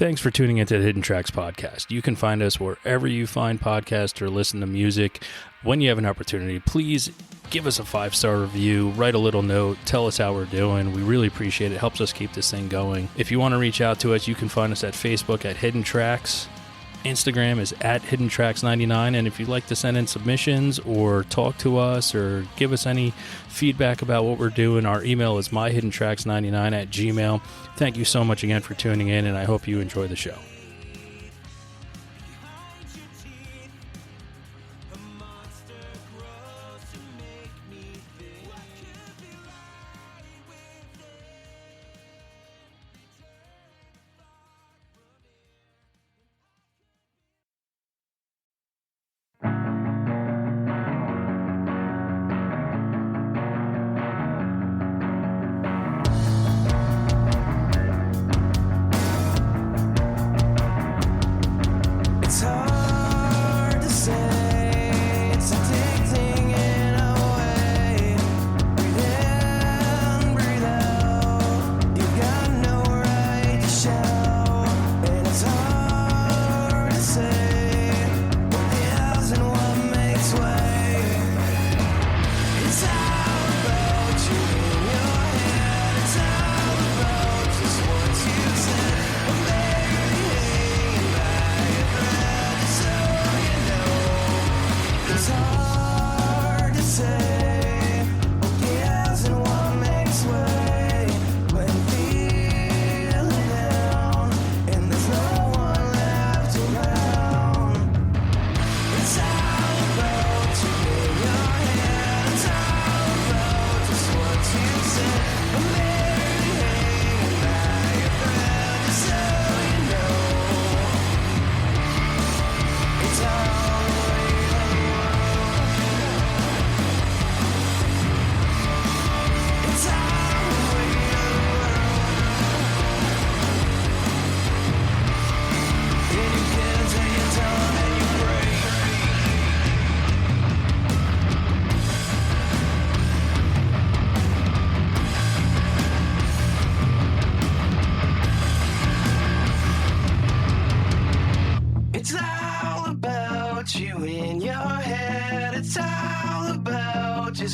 Thanks for tuning into the Hidden Tracks podcast. You can find us wherever you find podcasts or listen to music. When you have an opportunity, please give us a 5-star review, write a little note, tell us how we're doing. We really appreciate it. It helps us keep this thing going. If you want to reach out to us, you can find us at Facebook at Hidden Tracks. Instagram is at HiddenTracks99, and if you'd like to send in submissions or talk to us or give us any feedback about what we're doing, our email is myhiddentracks99@gmail.com. Thank you so much again for tuning in, and I hope you enjoy the show.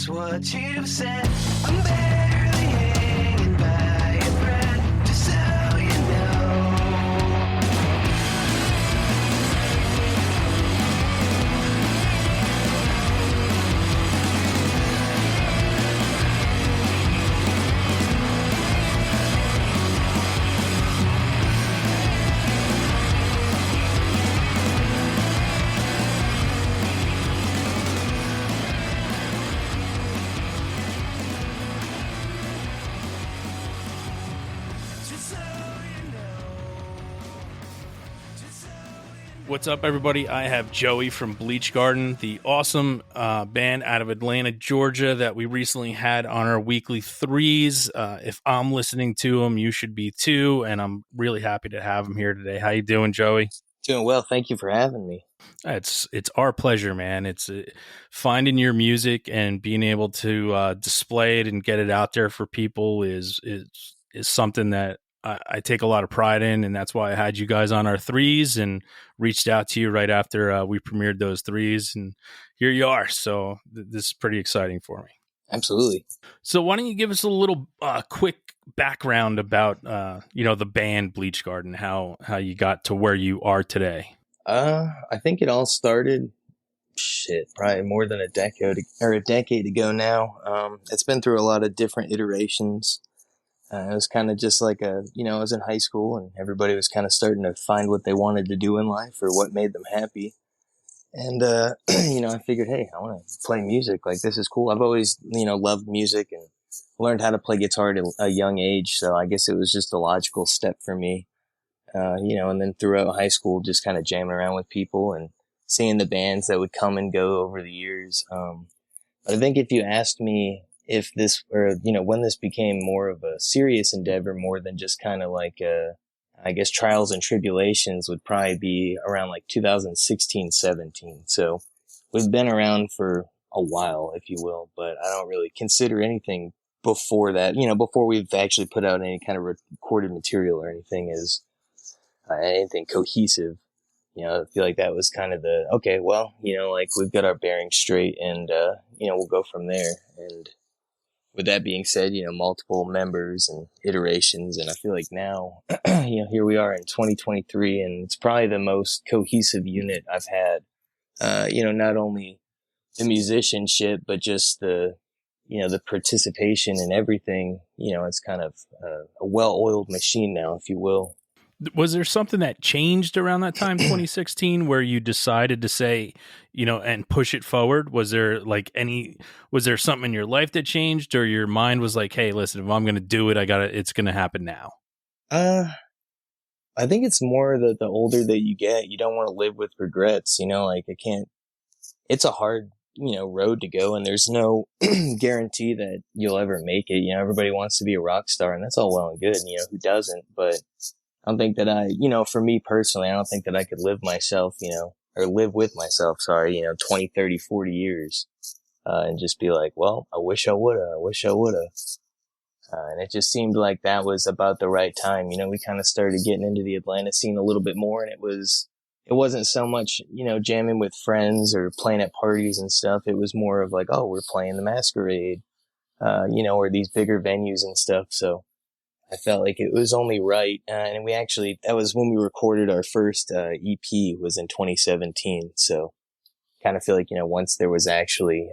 What you said, I'm barely hanging by a thread, just so you know. What's up, everybody? I have Joey from BLEACH GARDEN, the awesome band out of Atlanta, Georgia, that we recently had on our weekly threes. If I'm listening to them, you should be too, and I'm really happy to have them here today. How you doing, Joey? Doing well. Thank you for having me. It's our pleasure, man. It's finding your music and being able to display it and get it out there for people is something that I take a lot of pride in, and that's why I had you guys on our threes and reached out to you right after we premiered those threes, and here you are. So this is pretty exciting for me. Absolutely. So why don't you give us a little quick background about the band BLEACH GARDEN, how you got to where you are today? I think it all started probably more than a decade ago now. It's been through a lot of different iterations. It was kind of just like I was in high school and everybody was kind of starting to find what they wanted to do in life or what made them happy. And, I figured, hey, I want to play music. Like, this is cool. I've always, loved music and learned how to play guitar at a young age. So I guess it was just a logical step for me. And then throughout high school, just kind of jamming around with people and seeing the bands that would come and go over the years. But I think if you asked me if this, or, when this became more of a serious endeavor, more than just kind of like, I guess trials and tribulations, would probably be around like 2016, 17. So we've been around for a while, if you will, but I don't really consider anything before that, before we've actually put out any kind of recorded material or anything, is anything cohesive. I feel like that was kind of okay, well, like we've got our bearings straight and, we'll go from there. And with that being said, multiple members and iterations. And I feel like now, here we are in 2023 and it's probably the most cohesive unit I've had. Not only the musicianship, but just the participation and everything. It's kind of a well-oiled machine now, if you will. Was there something that changed around that time, 2016, where you decided to say, and push it forward? Was there something in your life that changed, or your mind was like, hey, listen, if I'm going to do it, it's going to happen now? I think it's more that the older that you get, you don't want to live with regrets, it's a hard, road to go, and there's no guarantee that you'll ever make it. Everybody wants to be a rock star, and that's all well and good, who doesn't? But I don't think that for me personally, I don't think that I could live with myself, 20, 30, 40 years, and just be like, well, I wish I would've. And it just seemed like that was about the right time. We kind of started getting into the Atlanta scene a little bit more, and it wasn't so much, jamming with friends or playing at parties and stuff. It was more of like, oh, we're playing the Masquerade, or these bigger venues and stuff. So I felt like it was only right. And that was when we recorded our first EP, was in 2017. So kind of feel like, once there was actually,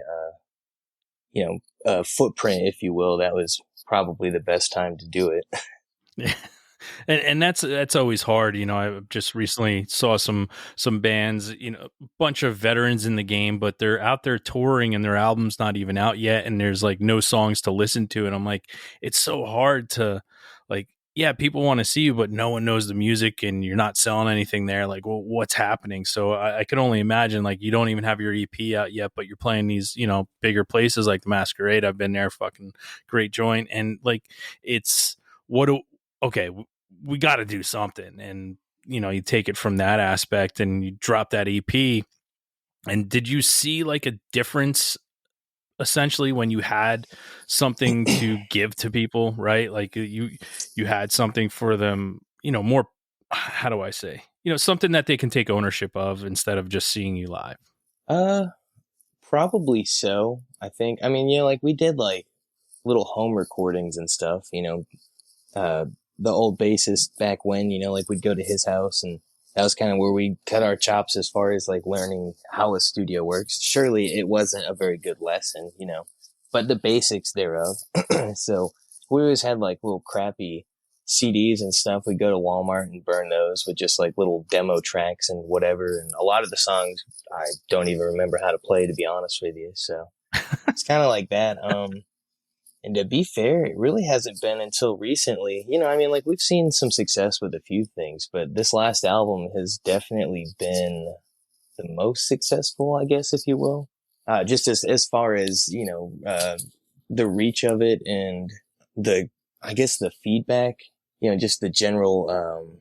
a footprint, if you will, that was probably the best time to do it. Yeah. And that's always hard. I just recently saw some bands, a bunch of veterans in the game, but they're out there touring and their album's not even out yet. And there's like no songs to listen to. And I'm like, it's so hard to like, yeah, people want to see you, but no one knows the music and you're not selling anything there. Like, well, what's happening? So I can only imagine, like, you don't even have your EP out yet, but you're playing these, bigger places like the Masquerade. I've been there, fucking great joint. And like, it's okay, we got to do something. And, you take it from that aspect and you drop that EP. And did you see like a difference essentially when you had something to give to people, right? Like you had something for them, more, how do I say, something that they can take ownership of instead of just seeing you live? Probably so. I think, like we did like little home recordings and stuff, the old bassist back when, like we'd go to his house, and that was kind of where we cut our chops as far as like learning how a studio works. Surely it wasn't a very good lesson, but the basics thereof. So we always had like little crappy CDs and stuff. We'd go to Walmart and burn those with just like little demo tracks and whatever. And a lot of the songs I don't even remember how to play, to be honest with you. So it's kind of like that. And to be fair, it really hasn't been until recently. Like we've seen some success with a few things, but this last album has definitely been the most successful, I guess, if you will. Just as far as, the reach of it and the feedback, just the general,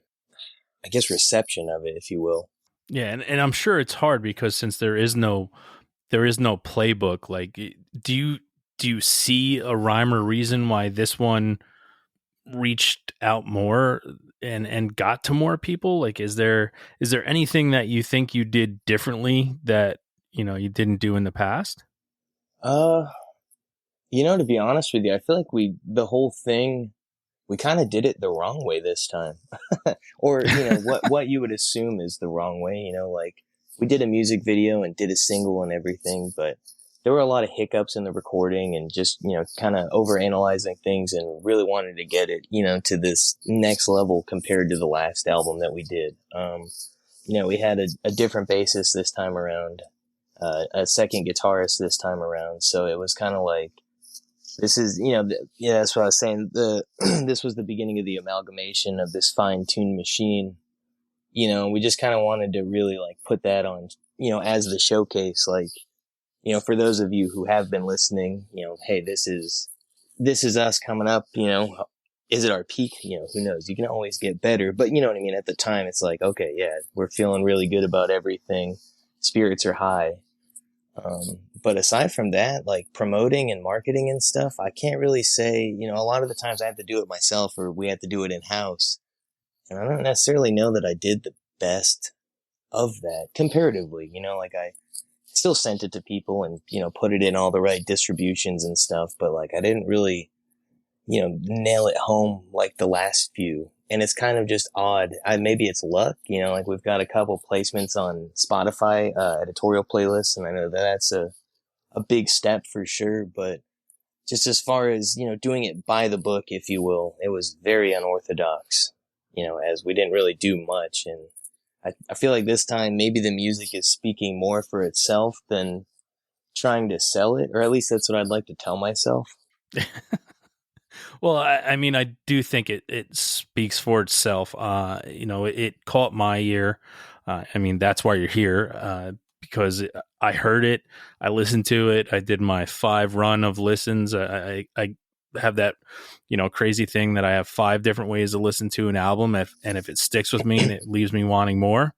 reception of it, if you will. Yeah. And I'm sure it's hard because since there is no playbook, like, do you see a rhyme or reason why this one reached out more and got to more people? Like, is there anything that you think you did differently that, you didn't do in the past? To be honest with you, I feel like the whole thing, we kind of did it the wrong way this time. Or, what you would assume is the wrong way, like we did a music video and did a single and everything, but there were a lot of hiccups in the recording and just, kind of over analyzing things and really wanted to get it, to this next level compared to the last album that we did. We had a different bassist this time around, a second guitarist this time around. So it was kind of like, this is, that's what I was saying. This was the beginning of the amalgamation of this fine-tuned machine. We just kind of wanted to really like put that on, as the showcase, like, for those of you who have been listening, hey, this is us coming up, is it our peak? Who knows? You can always get better, but you know what I mean? At the time, it's like, okay, yeah, we're feeling really good about everything. Spirits are high. But aside from that, like promoting and marketing and stuff, I can't really say, a lot of the times I have to do it myself or we have to do it in house. And I don't necessarily know that I did the best of that comparatively, like I still sent it to people and, put it in all the right distributions and stuff, but like I didn't really, nail it home like the last few. And it's kind of just odd. Maybe it's luck, like we've got a couple placements on Spotify, editorial playlists, and I know that's a big step for sure, but just as far as, doing it by the book, if you will, it was very unorthodox, as we didn't really do much. And I feel like this time maybe the music is speaking more for itself than trying to sell it, or at least that's what I'd like to tell myself. Well, I mean, I do think it speaks for itself. It caught my ear. I mean, that's why you're here, because I heard it. I listened to it. I did my 5 run of listens. I have that, crazy thing that I have 5 different ways to listen to an album. And if it sticks with me and it leaves me wanting more,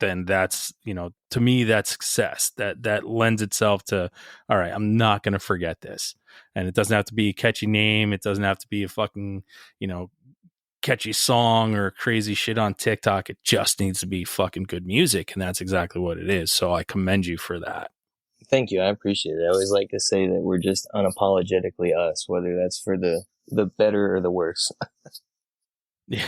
then that's, to me, that's success. That lends itself to, all right, I'm not going to forget this. And it doesn't have to be a catchy name. It doesn't have to be a fucking, catchy song or crazy shit on TikTok. It just needs to be fucking good music. And that's exactly what it is. So I commend you for that. Thank you. I appreciate it. I always like to say that we're just unapologetically us, whether that's for the better or the worse. Yeah.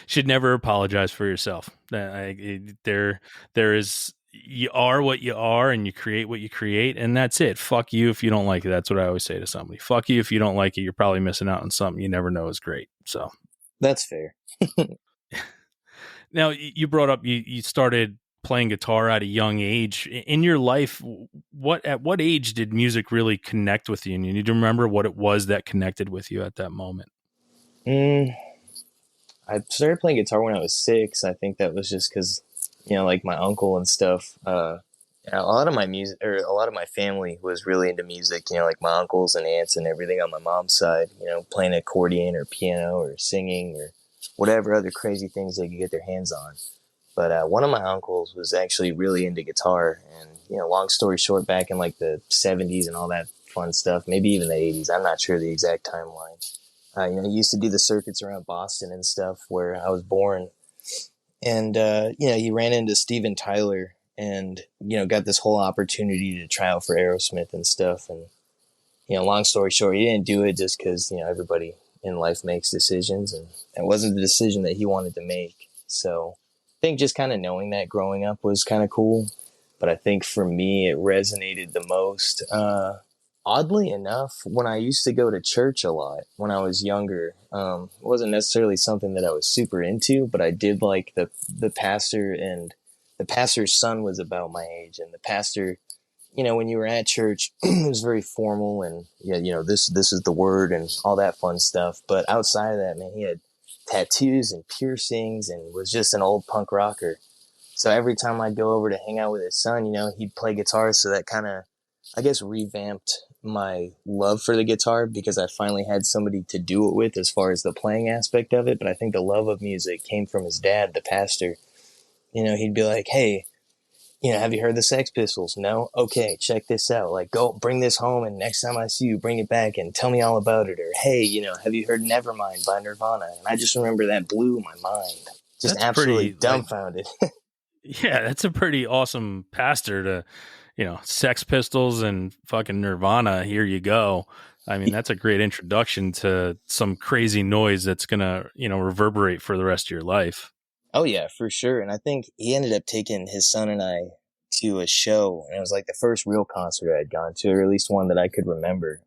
Should never apologize for yourself. There is, you are what you are and you create what you create, and that's it. Fuck you if you don't like it. That's what I always say to somebody. Fuck you if you don't like it. You're probably missing out on something you never know is great. So that's fair. Now, you brought up you started playing guitar at a young age. In your life, at what age did music really connect with you? And you need to remember what it was that connected with you at that moment. I started playing guitar when I was 6. I think that was just because, like my uncle and stuff. A lot of my music, or a lot of my family was really into music. Like my uncles and aunts and everything on my mom's side. Playing accordion or piano or singing or whatever other crazy things they could get their hands on. But one of my uncles was actually really into guitar, and long story short, back in like the 70s and all that fun stuff, maybe even the 80s. I'm not sure the exact timeline. He used to do the circuits around Boston and stuff where I was born. And, he ran into Steven Tyler and, got this whole opportunity to try out for Aerosmith and stuff. And, long story short, he didn't do it just because, everybody in life makes decisions, and it wasn't the decision that he wanted to make. So I think just kind of knowing that growing up was kind of cool. But I think for me, it resonated the most. Oddly enough, when I used to go to church a lot when I was younger, it wasn't necessarily something that I was super into, but I did like the pastor, and the pastor's son was about my age. And the pastor, when you were at church, it was very formal, and this is the word and all that fun stuff. But outside of that, man, he had tattoos and piercings and was just an old punk rocker. So every time I'd go over to hang out with his son, he'd play guitar. So that kind of, I guess, revamped my love for the guitar, because I finally had somebody to do it with as far as the playing aspect of it. But I think the love of music came from his dad, the pastor. He'd be like, hey, have you heard the Sex Pistols? No? Okay, check this out. Like, go bring this home, and next time I see you, bring it back and tell me all about it. Or, hey, have you heard Nevermind by Nirvana? And I just remember that blew my mind. Just that's absolutely dumbfounded. Yeah, that's a pretty awesome pastor to, Sex Pistols and fucking Nirvana. Here you go. I mean, that's a great introduction to some crazy noise that's going to, reverberate for the rest of your life. Oh, yeah, for sure. And I think he ended up taking his son and I to a show. And it was like the first real concert I'd gone to, or at least one that I could remember.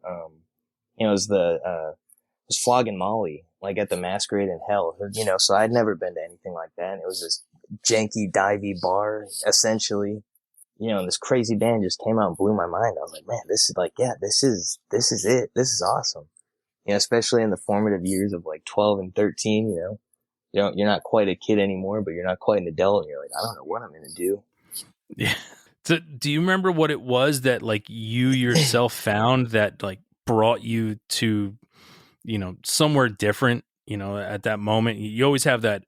It was it was Flogging Molly, like at the Masquerade in Hell. So I'd never been to anything like that. And it was this janky, divey bar, essentially. And this crazy band just came out and blew my mind. I was like, man, this is like, yeah, this is it. This is awesome. Especially in the formative years of like 12 and 13, you're not quite a kid anymore, but you're not quite an adult. And you're like, I don't know what I'm going to do. Yeah. So do you remember what it was that like you yourself found that like brought you to, somewhere different, at that moment? You always have that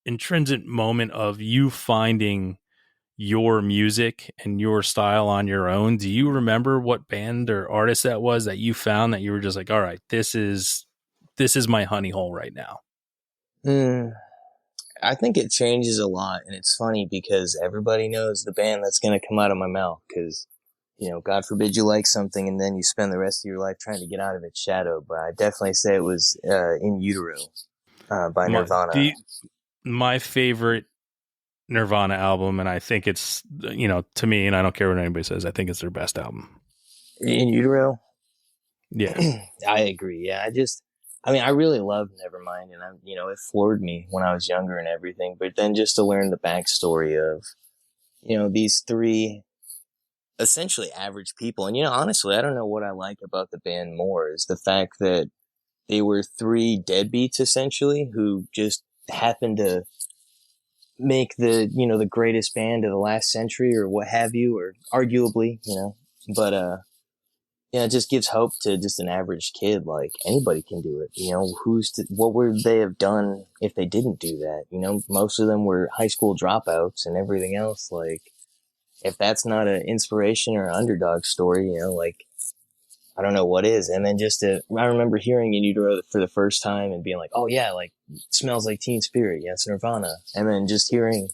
intrinsic moment of you finding your music and your style on your own. Do you remember what band or artist that was that you found that you were just like, all right, this is my honey hole right now? Mm, I think it changes a lot, and it's funny because everybody knows the band that's going to come out of my mouth. Because God forbid you like something, and then you spend the rest of your life trying to get out of its shadow. But I definitely say it was In Utero by My, Nirvana. the, my favorite Nirvana album, and I think it's, to me, and I don't care what anybody says, I think it's their best album. In Utero? Yeah. I agree. Yeah, I really loved Nevermind, and it floored me when I was younger and everything. But then just to learn the backstory of, these three essentially average people, and honestly, I don't know what I like about the band more is the fact that they were three deadbeats essentially who just happened to make the greatest band of the last century or what have you, or arguably, but it just gives hope to just an average kid. Like anybody can do it. What would they have done if they didn't do that? Most of them were high school dropouts and everything else. Like if that's not an inspiration or an underdog story, like I don't know what is. And then I remember hearing In Utero for the first time and being like, oh yeah, like Smells Like Teen Spirit. Yeah, it's Nirvana. And then just hearing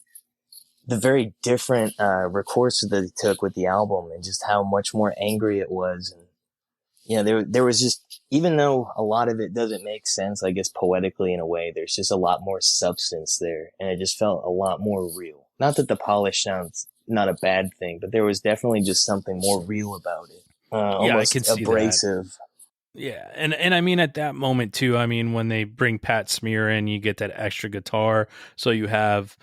the very different recourse that they took with the album and just how much more angry it was. And there was just, even though a lot of it doesn't make sense, I guess poetically in a way, there's just a lot more substance there, and it just felt a lot more real. Not that the polish sounds not a bad thing, but there was definitely just something more real about it. Yeah, I Almost can see abrasive. that. Yeah, and I mean at that moment too, I mean when they bring Pat Smear in, you get that extra guitar, so you have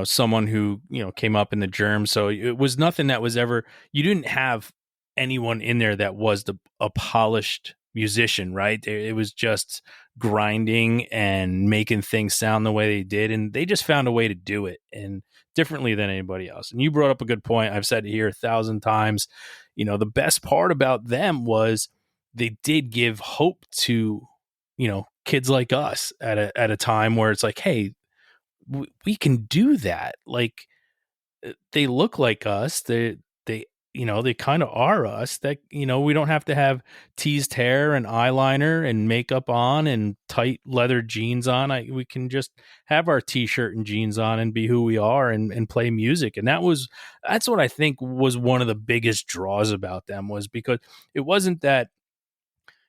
someone who came up in the Germs, so it was nothing that was ever, you didn't have anyone in there that was a polished musician, right? It was just grinding and making things sound the way they did, and they just found a way to do it and differently than anybody else. And you brought up a good point. I've said it here 1,000 times. The best part about them was they did give hope to kids like us at a time where it's like, hey, we can do that. Like they look like us. They kind of are us. That we don't have to have teased hair and eyeliner and makeup on and tight leather jeans on. We can just have our t-shirt and jeans on and be who we are and play music. And that's what I think was one of the biggest draws about them, was because it wasn't that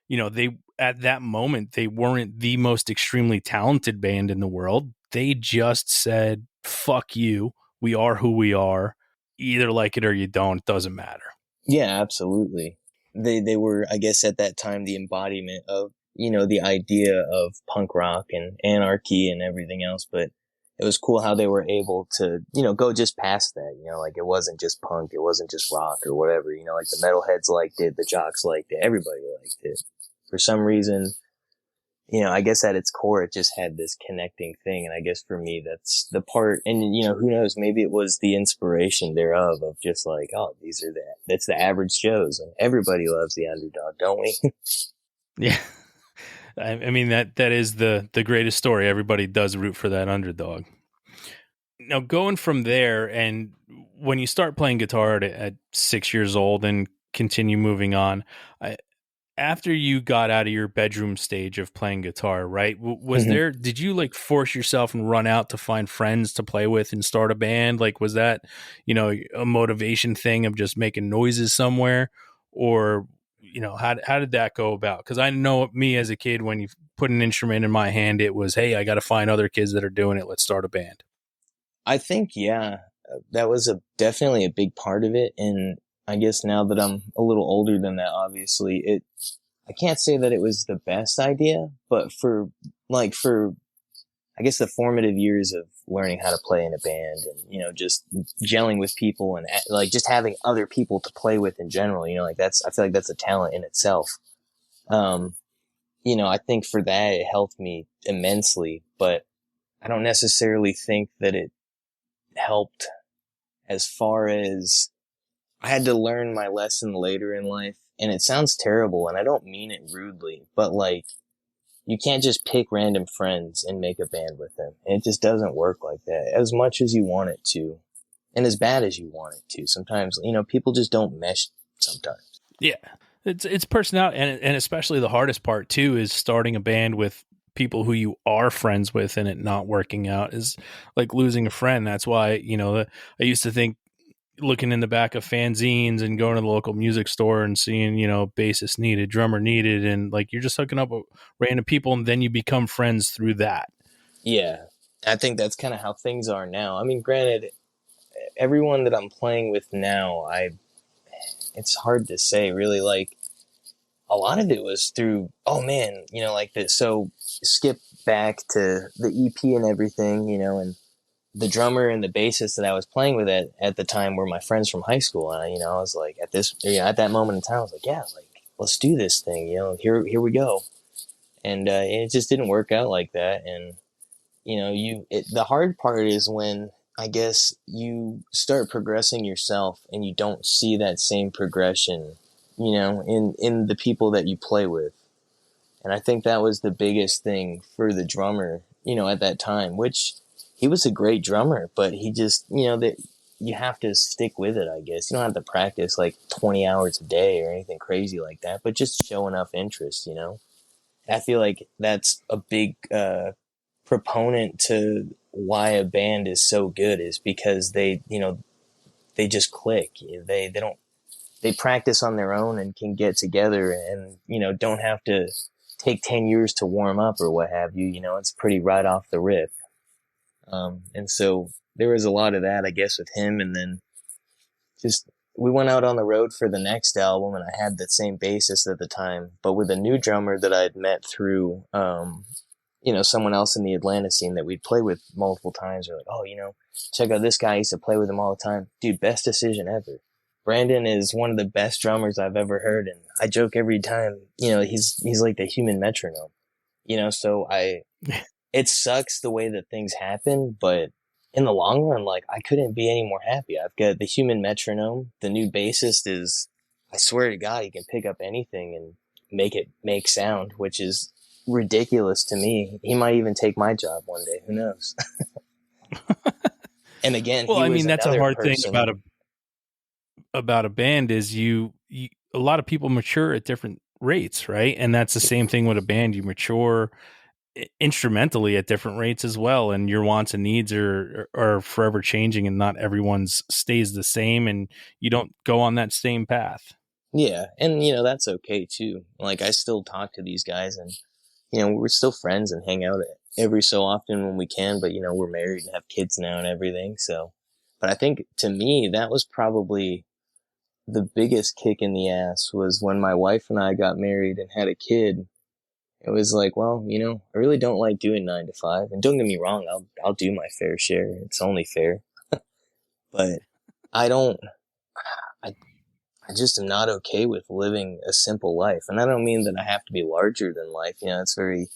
they, at that moment, they weren't the most extremely talented band in the world. They just said, fuck you. We are who we are. Either like it or you don't. It doesn't matter. Yeah, absolutely. They were, I guess, at that time, the embodiment of, the idea of punk rock and anarchy and everything else. But it was cool how they were able to, go just past that, like it wasn't just punk. It wasn't just rock or whatever, like the metalheads liked it, the jocks liked it, everybody liked it. For some reason, I guess at its core, it just had this connecting thing. And I guess for me, that's the part, and who knows, maybe it was the inspiration thereof of just like, oh, that's the average Joes, and everybody loves the underdog, don't we? Yeah. I mean, that is the greatest story. Everybody does root for that underdog. Now, going from there, and when you start playing guitar at 6 years old and continue moving on, after you got out of your bedroom stage of playing guitar, right? Did you like force yourself and run out to find friends to play with and start a band? Like, was that, a motivation thing of just making noises somewhere? Or, how did that go about? Because I know me as a kid, when you put an instrument in my hand, it was, hey, I got to find other kids that are doing it. Let's start a band. I think, yeah, that was definitely a big part of it. And I guess now that I'm a little older than that, obviously, I can't say that it was the best idea, but for I guess the formative years of learning how to play in a band and, just gelling with people and like just having other people to play with in general, like I feel like that's a talent in itself. I think for that, it helped me immensely, but I don't necessarily think that it helped as far as I had to learn my lesson later in life. And it sounds terrible, and I don't mean it rudely, but like, you can't just pick random friends and make a band with them. And it just doesn't work like that. As much as you want it to, and as bad as you want it to, sometimes, people just don't mesh sometimes. Yeah. It's personality, and especially the hardest part too is starting a band with people who you are friends with and it not working out is like losing a friend. That's why, I used to think looking in the back of fanzines and going to the local music store and seeing, bassist needed, drummer needed, and like you're just hooking up with random people and then you become friends through that. Yeah. I think that's kind of how things are now. I mean, granted, everyone that I'm playing with now, it's hard to say really. Like, a lot of it was through, oh man, like this. So skip back to the EP and everything, and the drummer and the bassist that I was playing with at the time were my friends from high school. And, I was like, at that moment in time, I was like, yeah, like, let's do this thing, here we go. And it just didn't work out like that. And, the hard part is when, I guess, you start progressing yourself and you don't see that same progression, in the people that you play with. And I think that was the biggest thing for the drummer, at that time, which he was a great drummer, but he just, that you have to stick with it, I guess. You don't have to practice like 20 hours a day or anything crazy like that, but just show enough interest, I feel like that's a big proponent to why a band is so good, is because they just click. They practice on their own and can get together and, don't have to take 10 years to warm up or what have you. It's pretty right off the rip. And so there was a lot of that, I guess, with him. And then just, we went out on the road for the next album and I had the same bassist at the time, but with a new drummer that I'd met through, someone else in the Atlanta scene that we'd play with multiple times. We're like, oh, check out this guy. I used to play with him all the time. Dude, best decision ever. Brandon is one of the best drummers I've ever heard. And I joke every time, he's like the human metronome, so it sucks the way that things happen, but in the long run, like, I couldn't be any more happy. I've got the human metronome. The new bassist is, I swear to God, he can pick up anything and make it make sound, which is ridiculous to me. He might even take my job one day. Who knows? And again, well, I mean, that's a hard thing about a band is you a lot of people mature at different rates, right? And that's the same thing with a band. You mature instrumentally at different rates as well, and your wants and needs are forever changing, and not everyone's stays the same, and you don't go on that same path. Yeah, and that's okay too. Like, I still talk to these guys, and we're still friends and hang out every so often when we can, but we're married and have kids now and everything. So, but I think to me that was probably the biggest kick in the ass, was when my wife and I got married and had a kid. It was like, well, I really don't like doing 9 to 5. And don't get me wrong, I'll do my fair share. It's only fair. But I just am not okay with living a simple life. And I don't mean that I have to be larger than life. It's very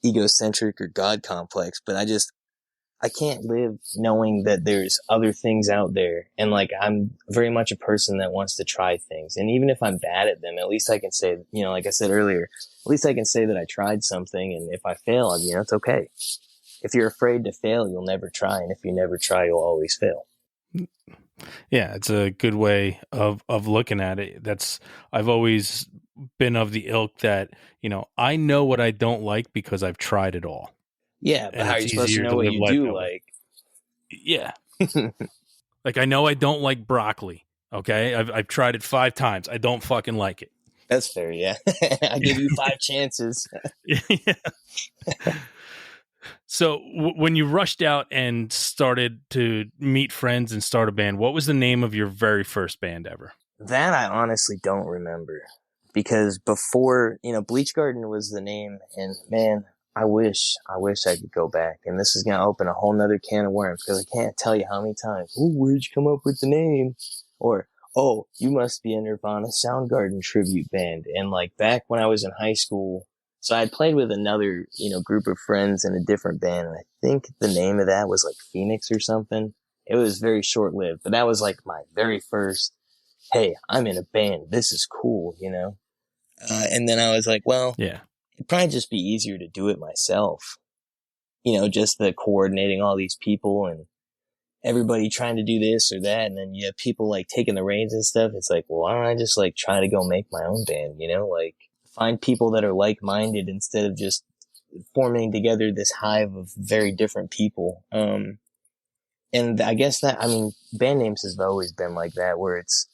egocentric or God complex, but I can't live knowing that there's other things out there. And like, I'm very much a person that wants to try things. And even if I'm bad at them, at least I can say, like I said earlier, at least I can say that I tried something. And if I fail, it's okay. If you're afraid to fail, you'll never try. And if you never try, you'll always fail. Yeah, it's a good way of looking at it. I've always been of the ilk that, I know what I don't like because I've tried it all. Yeah, but how are you supposed to know what you do like? Yeah. Like, I know I don't like broccoli. Okay. I've tried it 5 times. I don't fucking like it. That's fair. Yeah. I give you 5 chances. Yeah. So when you rushed out and started to meet friends and start a band, what was the name of your very first band ever? That I honestly don't remember, because before, Bleach Garden was the name, and man, I wish I could go back. And this is going to open a whole nother can of worms, because I can't tell you how many times, oh, where'd you come up with the name? Or, oh, you must be a Nirvana Soundgarden tribute band. And like, back when I was in high school, so I had played with another, group of friends in a different band. And I think the name of that was like Phoenix or something. It was very short lived, but that was like my very first, hey, I'm in a band. This is cool, and then I was like, well, yeah, it'd probably just be easier to do it myself. Just the coordinating all these people and everybody trying to do this or that. And then you have people like taking the reins and stuff. It's like, well, why don't I just like try to go make my own band, like find people that are like-minded instead of just forming together this hive of very different people. And I guess that, I mean, band names has always been like that, where it's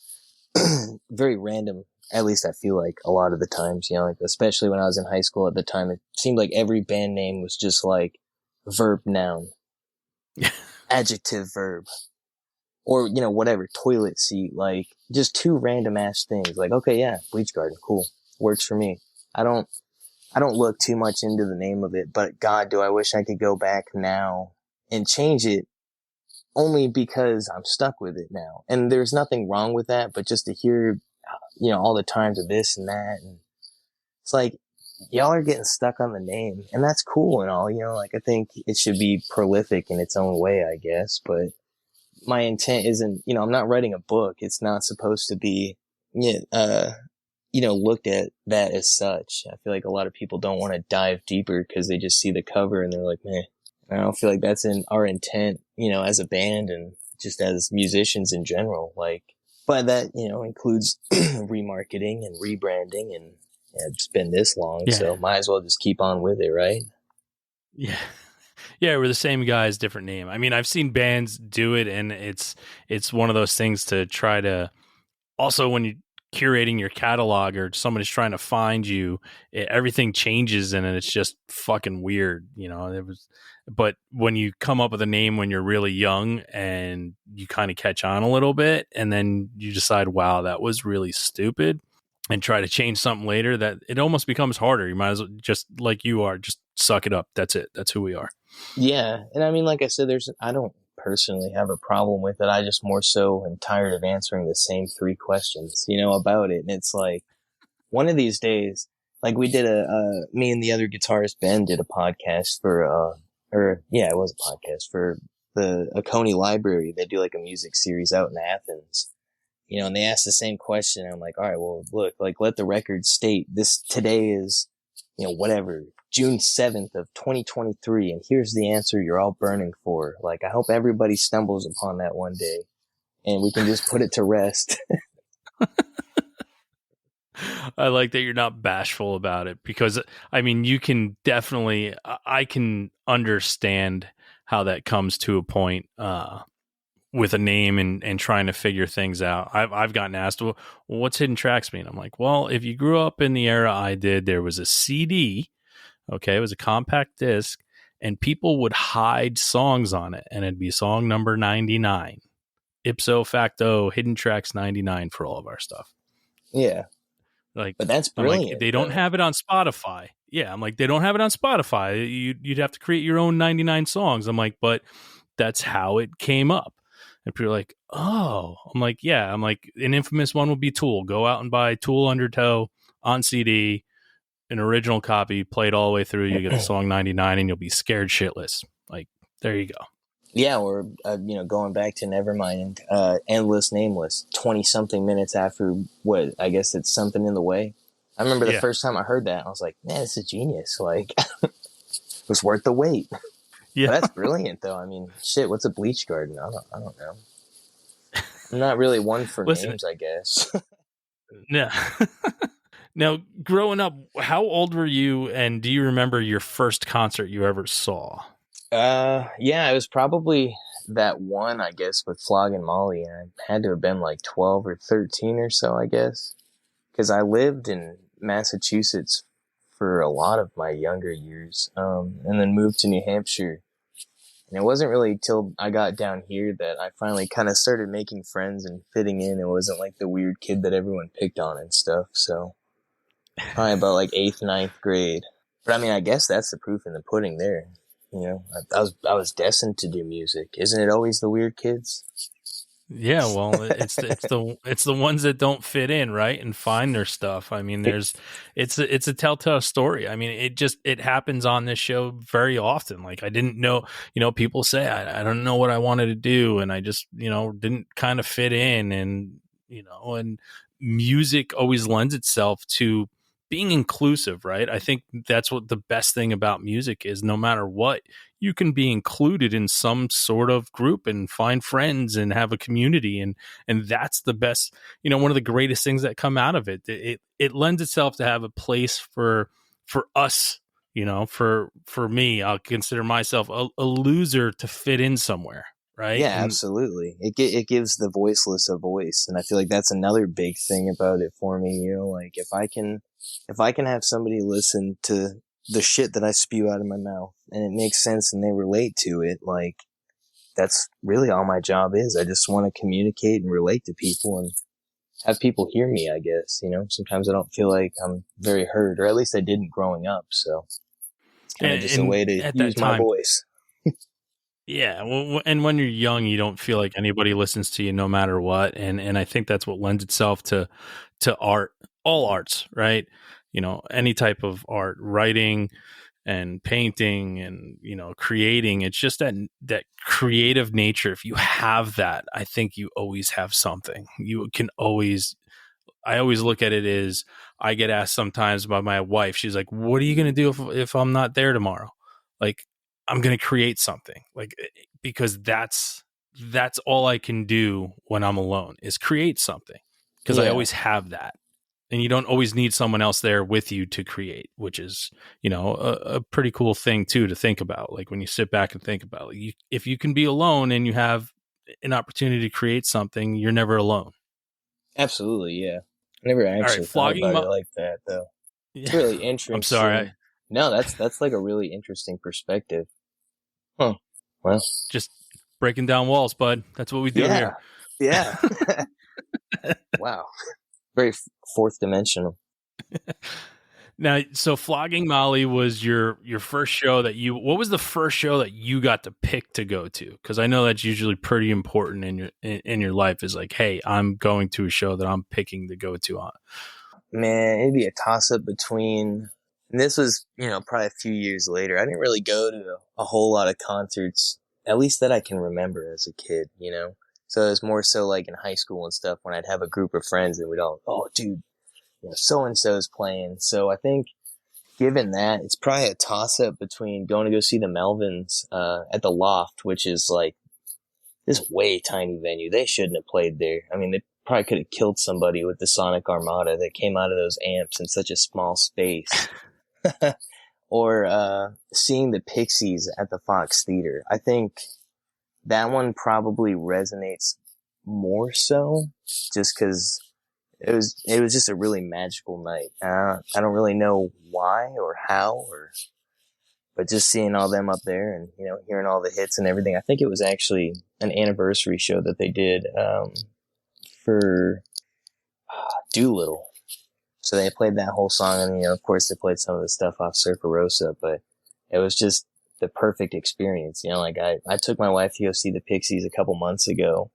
very random. At least I feel like a lot of the times, you know, like especially when I was in high school at the time, it seemed like every band name was just like verb, noun, adjective, verb, or, you know, whatever, toilet seat, like just two random ass things. Like, okay, yeah, Bleach Garden, cool, works for me. I don't look too much into the name of it, but God, do I wish I could go back now and change it, only because I'm stuck with it now. And there's nothing wrong with that, but just to hear, you know, all the times of this and that, and it's like, y'all are getting stuck on the name, and that's cool and all, you know, like I think it should be prolific in its own way, I guess, but my intent isn't, you know, I'm not writing a book. It's not supposed to be, you know, looked at that as such. I feel like a lot of people don't want to dive deeper because they just see the cover and they're like, meh. I don't feel like that's in our intent, you know, as a band and just as musicians in general. Like, but that, you know, includes remarketing and rebranding, and it's been this long, so might as well just keep on with it, right? Yeah. Yeah, we're the same guys, different name. I mean, I've seen bands do it, and it's one of those things to try to, also when you're curating your catalog or somebody's trying to find you, everything changes and it's just fucking weird, you know. But when you come up with a name when you're really young and you kind of catch on a little bit, and then you decide, wow, that was really stupid, and try to change something later, that it almost becomes harder. You might as well, just like you are, just suck it up. That's it. That's who we are. Yeah. And I mean, like I said, I don't personally have a problem with it. I just more so am tired of answering the same 3 questions, you know, about it. And it's like, one of these days, like we did me and the other guitarist, Ben, did a podcast for, it was a podcast for the Oconee Library. They do like a music series out in Athens, you know, and they asked the same question. And I'm like, all right, well, look, like, let the record state this today is, you know, whatever, June 7th of 2023. And here's the answer you're all burning for. Like, I hope everybody stumbles upon that one day and we can just put it to rest. I like that you're not bashful about it, because I mean, you can definitely, I can understand how that comes to a point with a name and trying to figure things out. I've gotten asked, well, what's Hidden Tracks mean? I'm like, well, if you grew up in the era I did, there was a CD, okay, it was a compact disc, and people would hide songs on it, and it'd be song number 99. Ipso facto, Hidden Tracks 99 for all of our stuff. Yeah. Like, but that's brilliant. I'm like, they don't have it on Spotify. Yeah, I'm like, they don't have it on Spotify. You'd have to create your own 99 songs. I'm like, but that's how it came up. And people are like, oh. I'm like, yeah. I'm like, an infamous one would be Tool. Go out and buy Tool Undertow on CD, an original copy, play it all the way through. You get the song 99 and you'll be scared shitless. Like, there you go. Yeah, or, you know, going back to Nevermind, Endless Nameless, 20-something minutes after, what, I guess it's Something in the Way. I remember the first time I heard that, I was like, man, this is genius. Like, it was worth the wait. Yeah. But that's brilliant, though. I mean, shit, what's a Bleach Garden? I don't know. I'm not really one for names, I guess. Yeah. Now, growing up, how old were you, and do you remember your first concert you ever saw? Yeah, it was probably that one, I guess, with Flog and Molly, and I had to have been like 12 or 13 or so, I guess, because I lived in Massachusetts for a lot of my younger years, and then moved to New Hampshire. And it wasn't really till I got down here that I finally kind of started making friends and fitting in. It wasn't like the weird kid that everyone picked on and stuff. So probably about like 8th, 9th grade. But I mean, I guess that's the proof in the pudding there. You know, I was destined to do music. Isn't it always the weird kids? Yeah, well, it's the ones that don't fit in, right, and find their stuff. I mean, it's a telltale story. I mean, it happens on this show very often. Like, I didn't know, you know, people say I don't know what I wanted to do, and I just, you know, didn't kind of fit in, and you know, and music always lends itself to being inclusive, right? I think that's what the best thing about music is. No matter what, you can be included in some sort of group and find friends and have a community. And that's the best, you know, one of the greatest things that come out of it. It lends itself to have a place for us You know, for me, I'll consider myself a loser to fit in somewhere, right? Yeah, And absolutely. It gives the voiceless a voice, and I feel like that's another big thing about it for me. You know, like if I can have somebody listen to the shit that I spew out of my mouth and it makes sense and they relate to it, like that's really all my job is. I just want to communicate and relate to people and have people hear me, I guess. You know, sometimes I don't feel like I'm very heard, or at least I didn't growing up. So it's kind of just a way to at use that my time, voice. yeah. Well, and when you're young, you don't feel like anybody listens to you no matter what. And I think that's what lends itself to art, all arts, right? You know, any type of art, writing and painting and, you know, creating. It's just that creative nature. If you have that, I think you always have something. You can always, I always look at it as, I get asked sometimes by my wife, she's like, what are you going to do if I'm not there tomorrow? Like, I'm going to create something, like, because that's all I can do when I'm alone is create something, because I Yeah, always have that. And you don't always need someone else there with you to create, which is, you know, a pretty cool thing too to think about. Like when you sit back and think about it, if you can be alone and you have an opportunity to create something, you're never alone. absolutely. Yeah. I never All right, actually thought flogging. about it like that, though. It's Yeah, really I'm sorry. interesting. No, that's like a really interesting perspective. Huh. Well, Just breaking down walls, bud. That's what we do yeah, here. yeah. Wow. Very fourth dimensional. Now, so flogging Molly was your first show that you. What was the first show that you got to pick to go to? Because I know that's usually pretty important in your life. Is like, hey, I'm going to a show that I'm picking to go to on. Man, it'd be a toss up between, and this was, you know, probably a few years later. I didn't really go to a whole lot of concerts, at least that I can remember as a kid, you know? So it was more so like in high school and stuff when I'd have a group of friends and we'd all, oh, dude, you know, so and so's playing. So I think given that, it's probably a toss up between going to go see the Melvins, at the Loft, which is like this way tiny venue. They shouldn't have played there. I mean, they probably could have killed somebody with the Sonic Armada that came out of those amps in such a small space. Or seeing the Pixies at the Fox Theater. I think that one probably resonates more so just because it was just a really magical night. I don't really know why or how, or but just seeing all them up there and, you know, hearing all the hits and everything. I think it was actually an anniversary show that they did for Doolittle. So they played that whole song, and, you know, of course they played some of the stuff off Surfer Rosa, but it was just the perfect experience. You know, like I took my wife to go see the Pixies a couple months ago.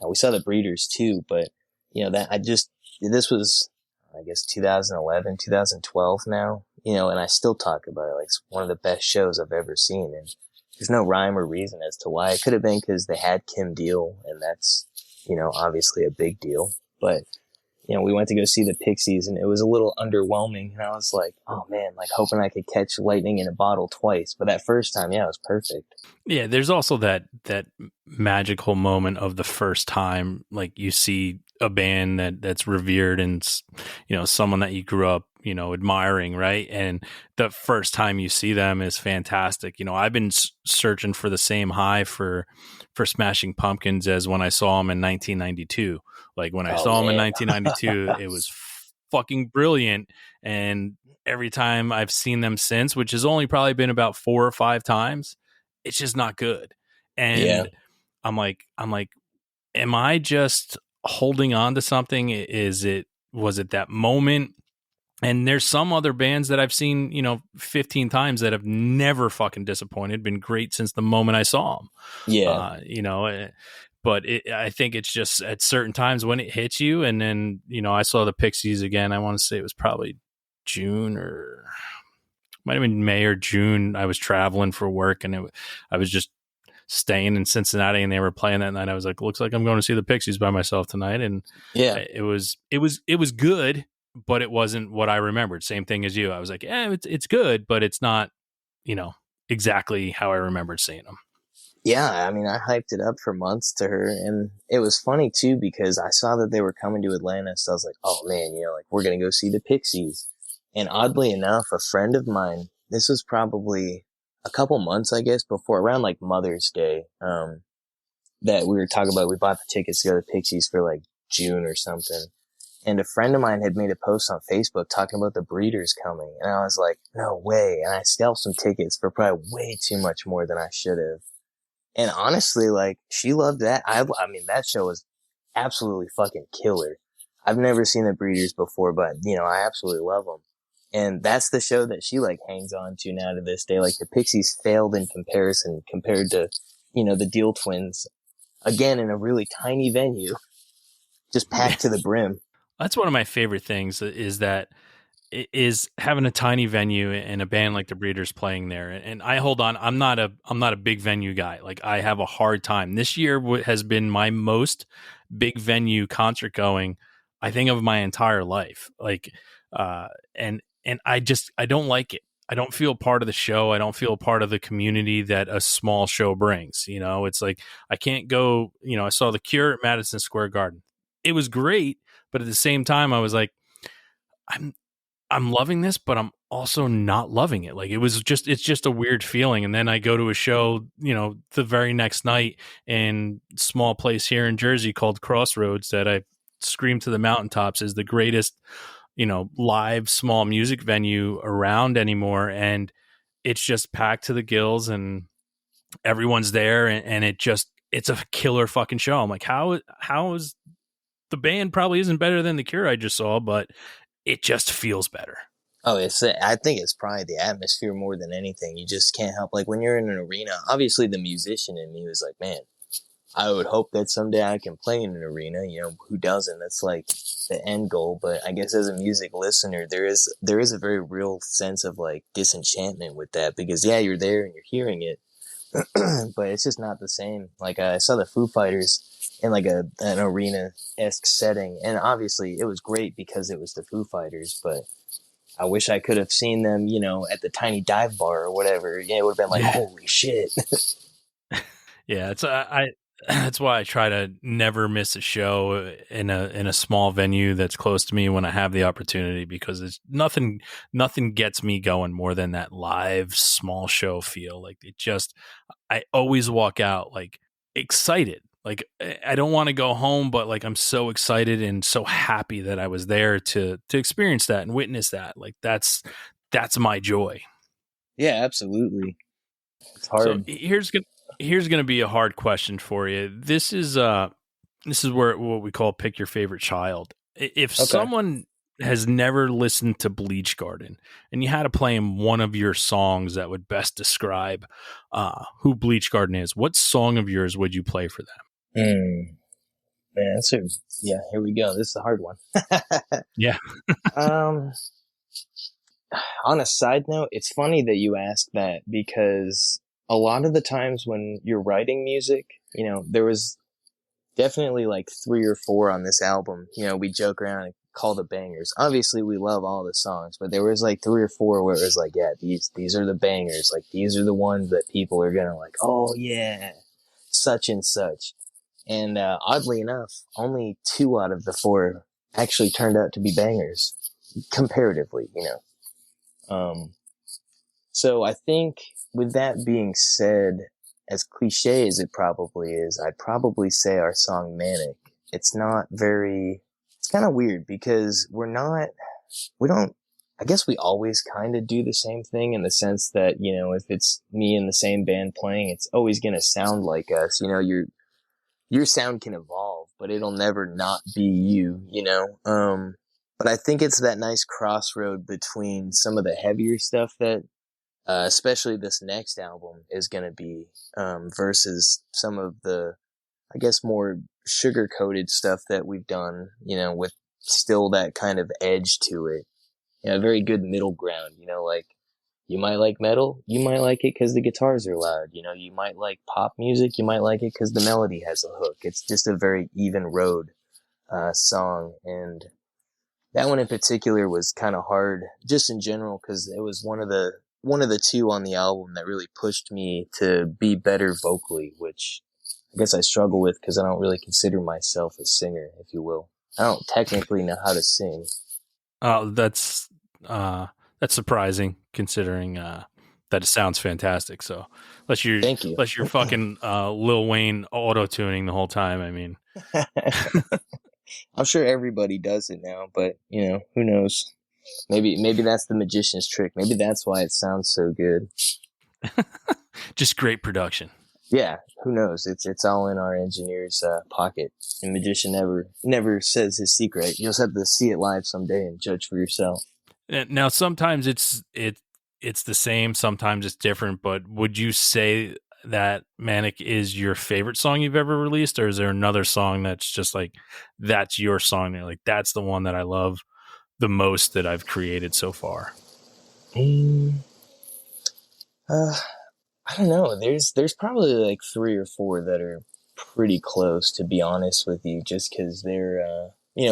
We saw the Breeders too, but, you know, this was, I guess, 2011, 2012 now, you know, and I still talk about it like it's one of the best shows I've ever seen. And there's no rhyme or reason as to why. It could have been because they had Kim Deal, and that's, you know, obviously a big deal. But, you know, we went to go see the Pixies, and it was a little underwhelming. And I was like, oh man, like hoping I could catch lightning in a bottle twice. But that first time, yeah, it was perfect. Yeah, there's also that magical moment of the first time, like you see a band that's revered and, you know, someone that you grew up, you know, admiring, right? And the first time you see them is fantastic. You know, I've been searching for the same high for Smashing Pumpkins as when I saw them in 1992. Like when I saw them in 1992, it was fucking brilliant. And every time I've seen them since, which has only probably been about 4 or 5 times, it's just not good. And Yeah. I'm like, am I just holding on to something? Was it that moment? And there's some other bands that I've seen, you know, 15 times that have never fucking disappointed, been great since the moment I saw them. Yeah. You know, but I think it's just at certain times when it hits you. And then, you know, I saw the Pixies again. I want to say it was probably June, or might have been May or June. I was traveling for work, and I was just staying in Cincinnati, and they were playing that night. I was like, looks like I'm going to see the Pixies by myself tonight. And Yeah. it was good, but it wasn't what I remembered. Same thing as you. I was like, it's good, but it's not, you know, exactly how I remembered seeing them. Yeah, I mean, I hyped it up for months to her, and it was funny too because I saw that they were coming to Atlanta, so I was like, oh man, you know, like we're gonna go see the Pixies. And oddly enough, a friend of mine this was probably a couple months, I guess, before around like Mother's Day. That we were talking about. We bought the tickets to go to Pixies for like June or something. And a friend of mine had made a post on Facebook talking about the Breeders coming. And I was like, no way. And I scalped some tickets for probably way too much more than I should have. And honestly, like, she loved that. I mean, that show was absolutely fucking killer. I've never seen the Breeders before, but, you know, I absolutely love them. And that's the show that she, like, hangs on to now to this day. Like, the Pixies failed in comparison compared to, you know, the Deal Twins. Again, in a really tiny venue, just packed to the brim. That's one of my favorite things is having a tiny venue and a band like the Breeders playing there. And I hold on, I'm not a big venue guy. Like, I have a hard time. This year has been my most big venue concert going, I think, of my entire life. Like, and I don't like it. I don't feel part of the show. I don't feel part of the community that a small show brings. You know, it's like, I can't go, you know, I saw The Cure at Madison Square Garden. It was great, but at the same time, I was like, I'm loving this, but I'm also not loving it. Like, it's just a weird feeling. And then I go to a show, you know, the very next night in a small place here in Jersey called Crossroads that I scream to the mountaintops is the greatest, you know, live small music venue around anymore. And it's just packed to the gills and everyone's there. And it's a killer fucking show. I'm like, how is the band probably isn't better than The Cure I just saw, but it just feels better. Oh, I think it's probably the atmosphere more than anything. You just can't help, like, when you're in an arena, obviously the musician in me was like, man, I would hope that someday I can play in an arena. You know, who doesn't? That's like the end goal. But I guess as a music listener, there is a very real sense of like disenchantment with that, because yeah, you're there and you're hearing it, but it's just not the same. Like, I saw the Foo Fighters in like an arena-esque setting, and obviously it was great because it was the Foo Fighters, but I wish I could have seen them, you know, at the tiny dive bar or whatever. Yeah, it would have been like, holy shit. Yeah, that's why I try to never miss a show in a small venue that's close to me when I have the opportunity, because it's nothing gets me going more than that live small show feel. Like, I always walk out like excited. Like, I don't want to go home, but like, I'm so excited and so happy that I was there to experience that and witness that. Like, that's my joy. Yeah, absolutely. It's hard. So here's gonna be a hard question for you. This is where what we call pick your favorite child. If someone has never listened to Bleach Garden and you had to play him one of your songs that would best describe who Bleach Garden is, what song of yours would you play for them? Man, yeah, here we go. This is a hard one. Yeah. On a side note, it's funny that you ask that, because a lot of the times when you're writing music, you know, there was definitely like 3 or 4 on this album. You know, we joke around and call the bangers. Obviously, we love all the songs, but there was like 3 or 4 where it was like, yeah, these are the bangers. Like, these are the ones that people are gonna like, oh yeah, such and such. And oddly enough, only 2 out of the 4 actually turned out to be bangers, comparatively, you know. So I think, with that being said, as cliche as it probably is, I'd probably say our song Manic. It's kind of weird, because I guess we always kind of do the same thing, in the sense that, you know, if it's me and the same band playing, it's always going to sound like us. You know, your sound can evolve, but it'll never not be you, you know? But I think it's that nice crossroad between some of the heavier stuff that, especially this next album is going to be, versus some of the, I guess, more sugar-coated stuff that we've done, you know, with still that kind of edge to it. You know, a very good middle ground, you know, like, you might like metal, you might like it because the guitars are loud, you know, you might like pop music, you might like it because the melody has a hook. It's just a very even road, song, and that one in particular was kind of hard, just in general, because it was one of the 2 on the album that really pushed me to be better vocally, which I guess I struggle with because I don't really consider myself a singer, if you will. I don't technically know how to sing. Oh, that's That's surprising considering that it sounds fantastic. So Thank you. unless you're fucking Lil Wayne auto tuning the whole time. I mean, I'm sure everybody does it now, but who knows? Maybe that's the magician's trick. Maybe that's why it sounds so good. just great production. Yeah, who knows? It's all in our engineer's pocket. And magician never says his secret. You just have to see it live someday and judge for yourself. Now, sometimes it's the same, sometimes it's different. But would you say that Manic is your favorite song you've ever released, or is there another song that's just like that's your song? You're like, that's the one that I love the most that I've created so far. I don't know. There's probably like 3 or 4 that are pretty close, to be honest with you, just because they're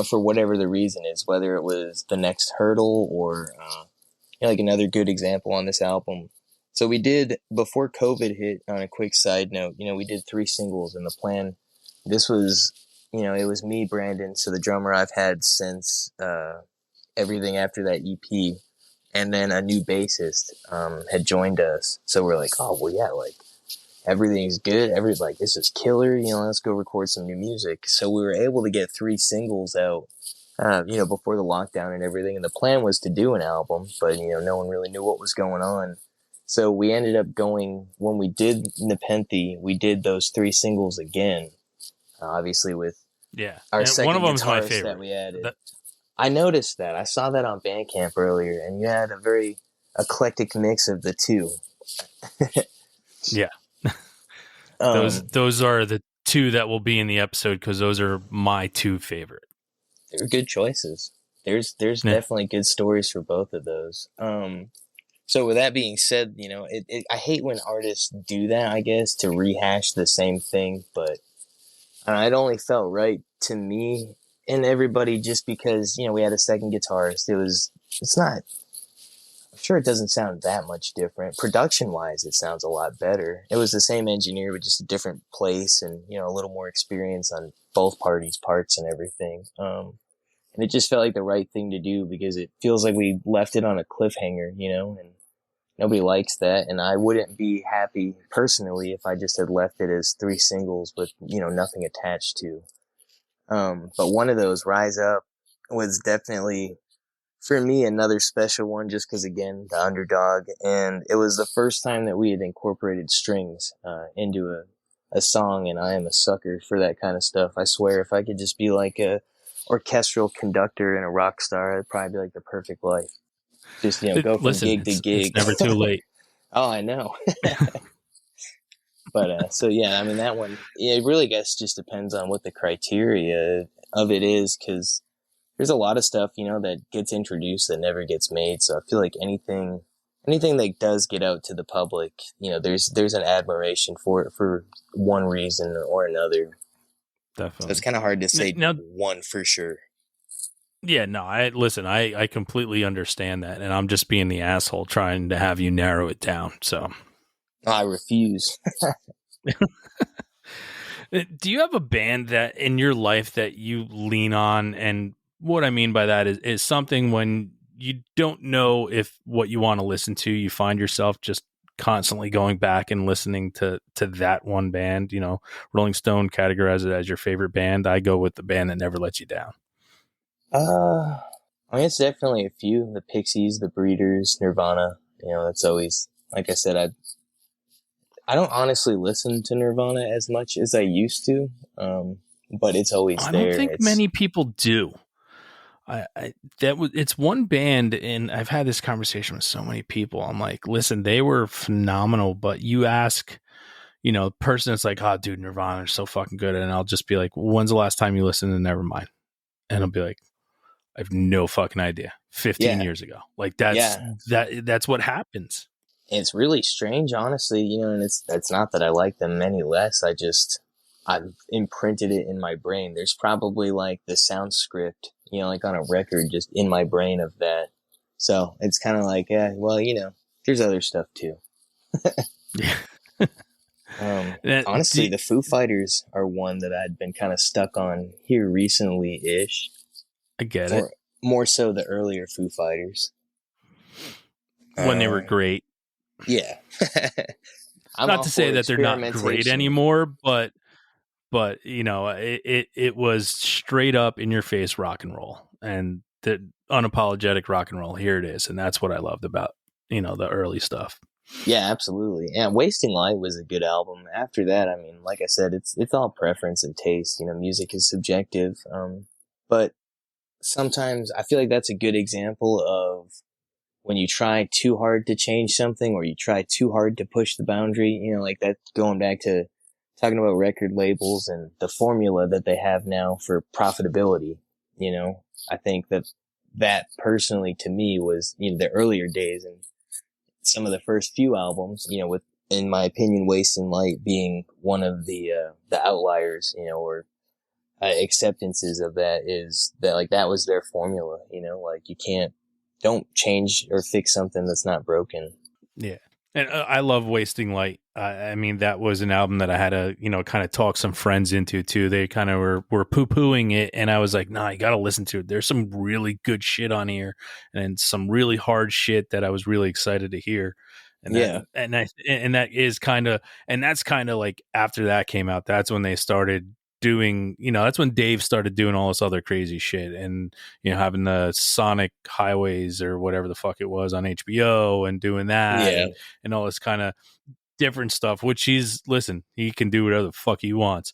for whatever the reason is, whether it was the next hurdle or like another good example on this album. So we did, before COVID hit, on a quick side note, we did 3 singles, and the plan, this was, it was me, Brandon, so the drummer I've had since everything after that EP. And then a new bassist had joined us. So we're like, oh, well, yeah, like, everything's good. This is killer. Let's go record some new music. So we were able to get 3 singles out, before the lockdown and everything. And the plan was to do an album, but, no one really knew what was going on. So we ended up going, when we did Nepenthe, we did those 3 singles again, obviously with our and second one of them's my guitarist favorite. that we added. I noticed that. I saw that on Bandcamp earlier, and you had a very eclectic mix of the 2. Yeah. Those are the 2 that will be in the episode, because those are my 2 favorite. They're good choices. There's definitely good stories for both of those. So with that being said, I hate when artists do that, I guess, to rehash the same thing, but it only felt right to me and everybody, just because, we had a second guitarist. I'm sure it doesn't sound that much different. Production wise, it sounds a lot better. It was the same engineer, but just a different place and, a little more experience on both parties' parts and everything. And it just felt like the right thing to do, because it feels like we left it on a cliffhanger, and nobody likes that. And I wouldn't be happy personally if I just had left it as 3 singles with, nothing attached to. But one of those, Rise Up, was definitely, for me, another special one, just because, again, the underdog. And it was the first time that we had incorporated strings into a song, and I am a sucker for that kind of stuff. I swear, if I could just be like a orchestral conductor and a rock star, it'd probably be like the perfect life. Just, go from gig to gig. It's never too late. Oh, I know. But, so yeah, I mean, that one, it really, just depends on what the criteria of it is, because there's a lot of stuff, that gets introduced that never gets made. So I feel like anything that does get out to the public, there's an admiration for it for one reason or another. Definitely. So it's kind of hard to say one for sure. Yeah, no, I completely understand that, and I'm just being the asshole trying to have you narrow it down. So I refuse. Do you have a band that in your life that you lean on? And what I mean by that is something when you don't know if what you want to listen to, you find yourself just constantly going back and listening to that one band. Rolling Stone categorizes it as your favorite band. I go with the band that never lets you down. I mean, it's definitely a few. The Pixies, the Breeders, Nirvana. That's always, like I said, I don't honestly listen to Nirvana as much as I used to, but it's always there. I don't think many people do. It's one band, and I've had this conversation with so many people. I'm like, listen, they were phenomenal, but you ask, person that's like, oh, dude, Nirvana is so fucking good, and I'll just be like, when's the last time you listened to Nevermind? And I'll be like, I have no fucking idea. 15 years ago. Like that's what happens. It's really strange, honestly, and it's not that I like them any less. I've imprinted it in my brain. There's probably like the sound script, like on a record, just in my brain of that. So it's kind of like, yeah, well, there's other stuff too. Honestly, the Foo Fighters are one that I'd been kind of stuck on here recently-ish. I get it. More so the earlier Foo Fighters. when they were great. Yeah. I'm Not all to say for that they're not great experimentation. anymore, but you know, it was straight up in your face rock and roll, and the unapologetic rock and roll. Here it is, and that's what I loved about, you know, the early stuff. Yeah, absolutely. Yeah, Wasting Light was a good album. After that, I mean, like I said, it's all preference and taste. You know, music is subjective. But sometimes I feel like that's a good example of when you try too hard to change something, or you try too hard to push the boundary. You know, like that, going back to talking about record labels and the formula that they have now for profitability. You know, I think that personally to me was, you know, the earlier days and some of the first few albums, you know, with, in my opinion, Wasting Light being one of the outliers, you know, or acceptances of that, is that like that was their formula, you know, like don't change or fix something that's not broken. Yeah. And I love Wasting Light. I mean, that was an album that I had to, you know, kind of talk some friends into too. They kind of were poo-pooing it, and I was like, nah, you got to listen to it. There's some really good shit on here, and some really hard shit that I was really excited to hear. And that is kind of, and that's kind of like after that came out, that's when they started doing, you know, that's when Dave started doing all this other crazy shit, and, you know, having the Sonic Highways or whatever the fuck it was on HBO and doing that, and all this kind of different stuff, which he can do whatever the fuck he wants.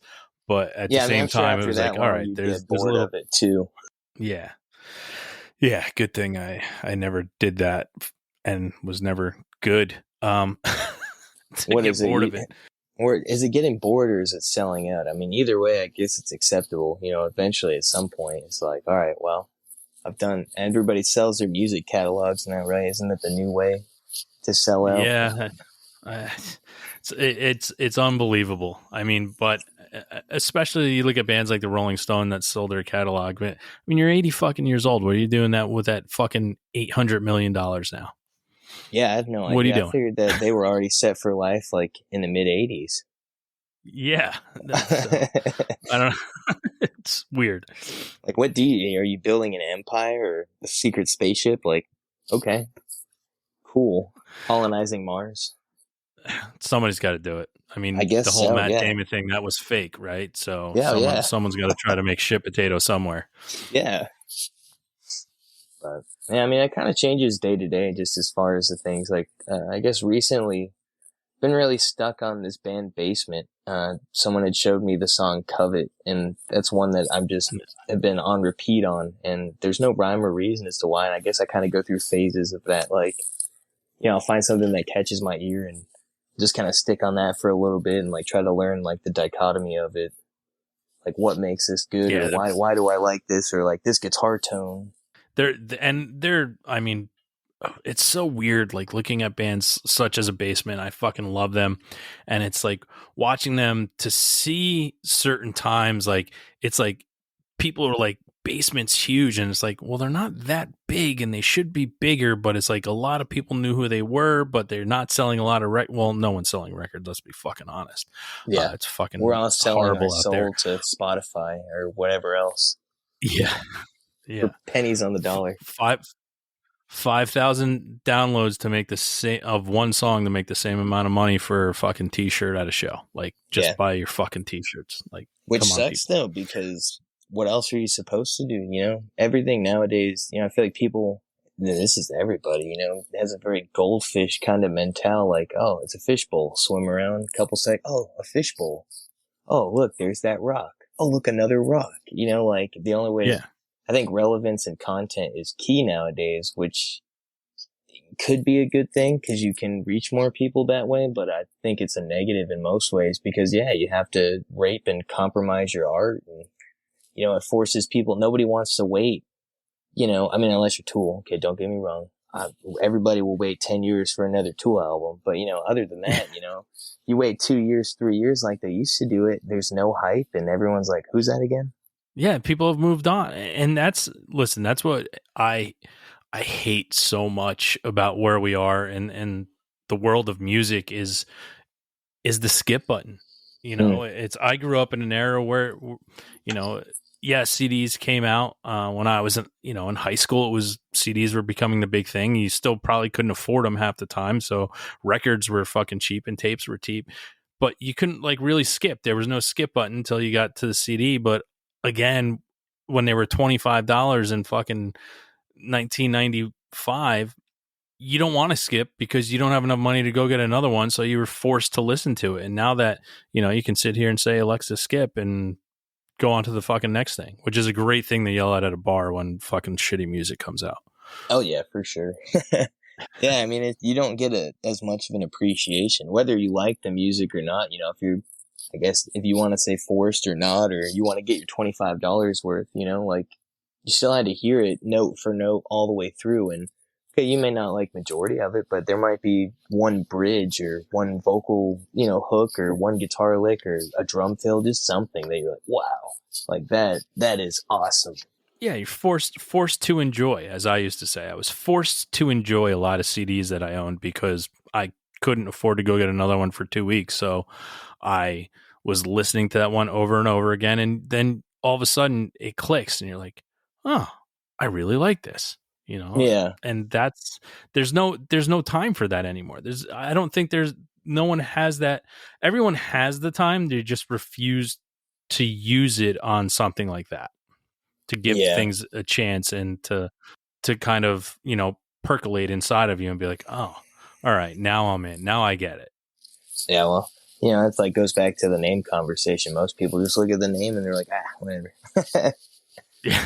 But at the same time, it was like, all right, there's a little of it too. Yeah. Good thing I never did that and was never good. What is bored of it. Or is it getting bored, or is it selling out? I mean, either way, I guess it's acceptable. You know, eventually at some point, it's like, all right, well, everybody sells their music catalogs now, right? Isn't that the new way to sell out? Yeah. It's unbelievable. I mean, but especially you look at bands like the Rolling Stone that sold their catalog. But I mean, you're 80 fucking years old. What are you doing that with that fucking $800 million now? Yeah, I have no idea. What are you doing? I figured that they were already set for life, like in the mid 80s. Yeah, I don't know. It's weird. Like, what are you building an empire or a secret spaceship? Like, okay, cool, colonizing Mars. Somebody's got to do it. I mean, I guess the whole so, Matt Damon thing, that was fake, right? So someone's got to try to make shit potato somewhere. Yeah. But yeah, I mean, it kind of changes day to day, just as far as the things like, I guess recently been really stuck on this band Basement. Someone had showed me the song Covet, and that's one that have been on repeat on, and there's no rhyme or reason as to why. And I guess I kind of go through phases of that. Like, you know, I'll find something that catches my ear and just kind of stick on that for a little bit and like try to learn like the dichotomy of it. Like, what makes this good, or why do I like this, or like this guitar tone. I mean, it's so weird, like looking at bands such as a Basement. I fucking love them, and it's like watching them to see certain times, like it's like people are like, Basement's huge, and it's like, well, they're not that big and they should be bigger, but it's like a lot of people knew who they were, but they're not selling a lot of well, no one's selling records, let's be fucking honest. It's fucking, we're all selling horrible our soul to Spotify or whatever else. Yeah for pennies on the dollar. 5,000 downloads to make the same of one song to make the same amount of money for a fucking t-shirt at a show. Like, just buy your fucking t-shirts. Like, which sucks though, because what else are you supposed to do? You know, everything nowadays, you know, I feel like people, this is everybody, you know, has a very goldfish kind of mentality. Like, oh, it's a fishbowl, swim around, couple seconds, oh, a fishbowl. Oh, look, there's that rock. Oh, look, another rock. You know, like the only way, I think relevance and content is key nowadays, which could be a good thing because you can reach more people that way. But I think it's a negative in most ways because, you have to rape and compromise your art. And, you know, it forces people. Nobody wants to wait. You know, I mean, unless you're Tool. Okay, don't get me wrong. Everybody will wait 10 years for another Tool album. But, you know, other than that, you know, you wait 2 years, 3 years like they used to do it. There's no hype and everyone's like, who's that again? Yeah, people have moved on. And that's what I hate so much about where we are and the world of music is the skip button. You know, I grew up in an era where, you know, CDs came out when I was in high school. It was CDs were becoming the big thing. You still probably couldn't afford them half the time, so records were fucking cheap and tapes were cheap. But you couldn't like really skip. There was no skip button until you got to the CD. But again, when they were $25 in fucking 1995, you don't want to skip because you don't have enough money to go get another one. So you were forced to listen to it. And now that, you can sit here and say, Alexa, skip, and go on to the fucking next thing, which is a great thing to yell at a bar when fucking shitty music comes out. Oh, yeah, for sure. Yeah, I mean, you don't get as much of an appreciation, whether you like the music or not. If you want to say forced or not, or you want to get your $25 worth, like, you still had to hear it note for note all the way through. And okay, you may not like majority of it, but there might be one bridge or one vocal, hook or one guitar lick or a drum fill, just something that you're like, wow, like that is awesome. Yeah, you're forced to enjoy, as I used to say. I was forced to enjoy a lot of CDs that I owned because I couldn't afford to go get another one for 2 weeks. So I was listening to that one over and over again. And then all of a sudden it clicks and you're like, oh, I really like this. Yeah. And there's no time for that anymore. I don't think no one has that. Everyone has the time. They just refuse to use it on something like that, to give things a chance and to kind of, percolate inside of you and be like, oh, all right, now I'm in. Now I get it. Yeah, well, it's like goes back to the name conversation. Most people just look at the name and they're like, whatever. Yeah.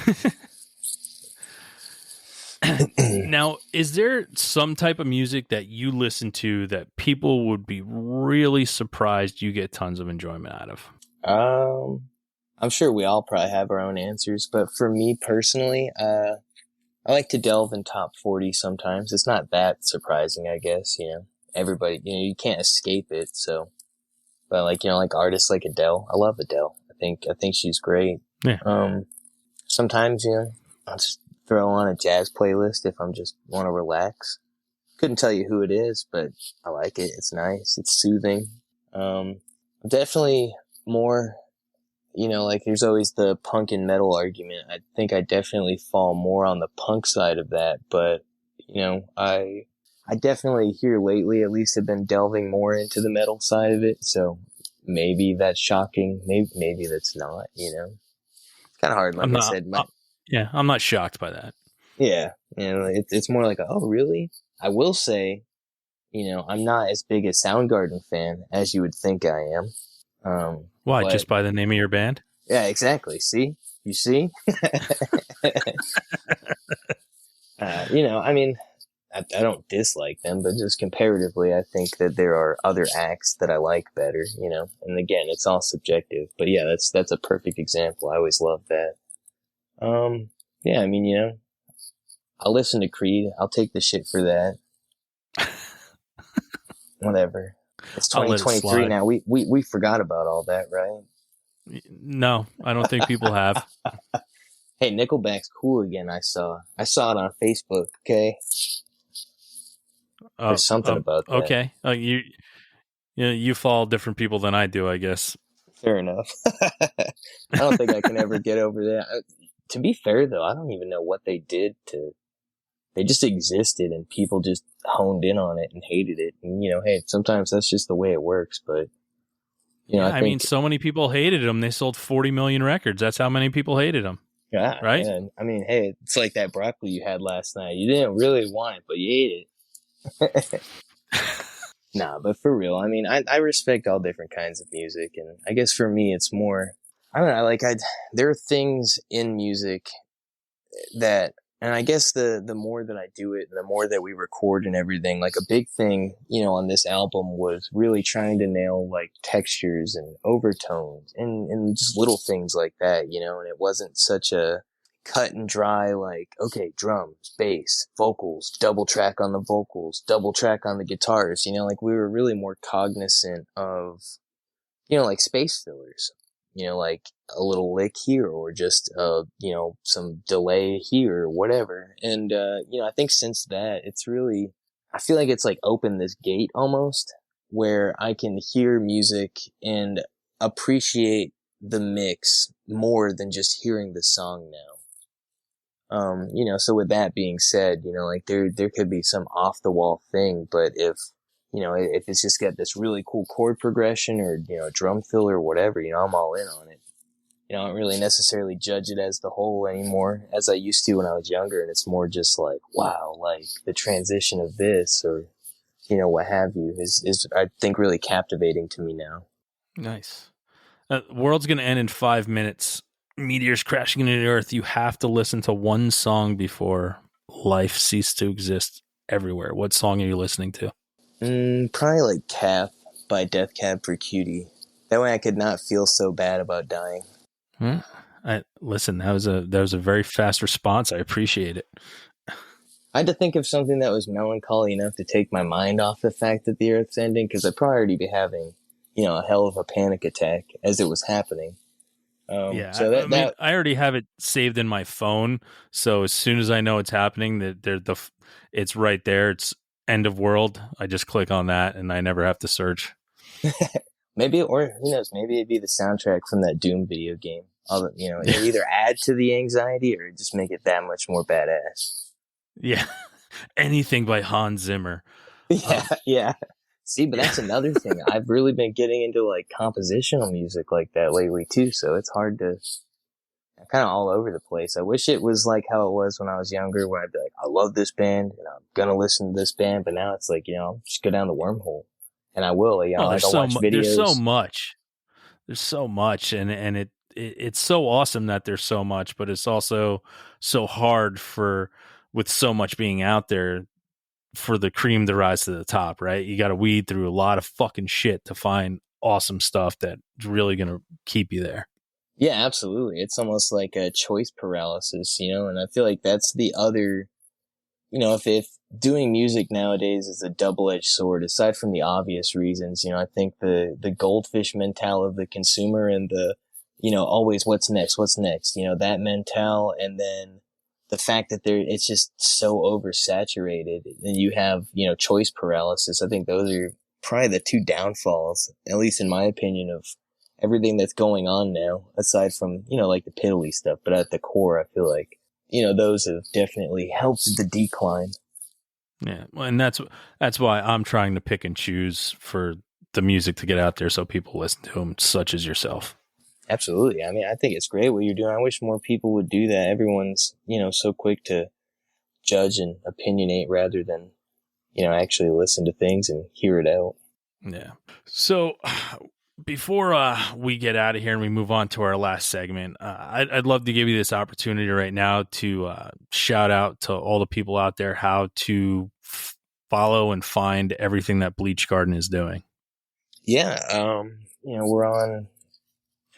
Now, is there some type of music that you listen to that people would be really surprised you get tons of enjoyment out of? I'm sure we all probably have our own answers, but for me personally, I like to delve in top 40 sometimes. It's not that surprising, I guess, everybody, you can't escape it. So, but like artists like Adele, I love Adele. I think she's great. Yeah. Sometimes, I'll just throw on a jazz playlist if I'm just want to relax. Couldn't tell you who it is, but I like it. It's nice. It's soothing. Definitely more, there's always the punk and metal argument. I think I definitely fall more on the punk side of that, but, I definitely here lately at least have been delving more into the metal side of it. So maybe that's shocking. Maybe that's not, It's kind of hard. Like I said, yeah, I'm not shocked by that. Yeah. It's more like, oh, really? I will say, I'm not as big a Soundgarden fan as you would think I am. Why? Just by the name of your band? Yeah, exactly. See? You see? I mean, I don't dislike them, but just comparatively, I think that there are other acts that I like better, and again, it's all subjective, but yeah, that's a perfect example. I always love that. Yeah, I mean, I'll listen to Creed. I'll take the shit for that. Whatever. It's 2023 now. We forgot about all that, right? No, I don't think people have. Hey, Nickelback's cool again. I saw it on Facebook. Okay. There's something about that. Okay. You follow different people than I do, I guess. Fair enough. I don't think I can ever get over that. To be fair, though, I don't even know what they did they just existed and people just honed in on it and hated it. And, hey, sometimes that's just the way it works. But, I mean, so many people hated them. They sold 40 million records. That's how many people hated them. Yeah. Right? Man. I mean, hey, it's like that broccoli you had last night. You didn't really want it, but you ate it. Nah, but for real, I mean, I respect all different kinds of music. And I guess for me, it's more, I don't know, there are things in music that, and I guess the more that I do it and the more that we record and everything, like a big thing, on this album was really trying to nail like textures and overtones and just little things like that, and it wasn't such a cut and dry, like, okay, drums, bass, vocals, double track on the vocals, double track on the guitars, like we were really more cognizant of, like space fillers. Like a little lick here or just, some delay here or whatever. And, I think since that, it's really, I feel like it's like opened this gate almost where I can hear music and appreciate the mix more than just hearing the song now. So with that being said, like there could be some off the wall thing, but if it's just got this really cool chord progression or, drum fill or whatever, I'm all in on it. I don't really necessarily judge it as the whole anymore as I used to when I was younger. And it's more just like, wow, like the transition of this or, what have you is I think really captivating to me now. Nice. World's going to end in 5 minutes. Meteors crashing into the earth. You have to listen to one song before life ceases to exist everywhere. What song are you listening to? Probably like Cap by Death Cab for Cutie. That way I could not feel so bad about dying. Listen, that was a very fast response. I appreciate it. I had to think of something that was melancholy enough to take my mind off the fact that the Earth's ending, because I'd probably already be having, a hell of a panic attack as it was happening. So I already have it saved in my phone. So as soon as I know it's happening, it's right there. It's end of world. I just click on that, and I never have to search. Maybe, or who knows? Maybe it'd be the soundtrack from that Doom video game. It'll either add to the anxiety or just make it that much more badass. Yeah, anything by Hans Zimmer. Yeah. See, but that's another thing. I've really been getting into like compositional music like that lately too. So it's hard to, I'm kind of all over the place. I wish it was like how it was when I was younger, where I'd be like, I love this band and I'm gonna listen to this band. But now it's like, just go down the wormhole, and I will. Like I'll watch videos. There's so much, and it's so awesome that there's so much, but it's also so hard with so much being out there for the cream to rise to the top, right? You got to weed through a lot of fucking shit to find awesome stuff that's really going to keep you there. Yeah, absolutely. It's almost like a choice paralysis, and I feel like that's the other, if doing music nowadays is a double-edged sword, aside from the obvious reasons, I think the goldfish mentale of the consumer and the, always what's next, that mentale, and then the fact that it's just so oversaturated and you have, choice paralysis. I think those are probably the two downfalls, at least in my opinion, of everything that's going on now, aside from, like the piddly stuff. But at the core, I feel like, those have definitely helped the decline. Yeah. Well, and that's why I'm trying to pick and choose for the music to get out there so people listen to them, such as yourself. Absolutely. I mean, I think it's great what you're doing. I wish more people would do that. Everyone's, so quick to judge and opinionate rather than, actually listen to things and hear it out. Yeah. So before we get out of here and we move on to our last segment, I'd love to give you this opportunity right now to shout out to all the people out there how to follow and find everything that Bleach Garden is doing. Yeah. We're on...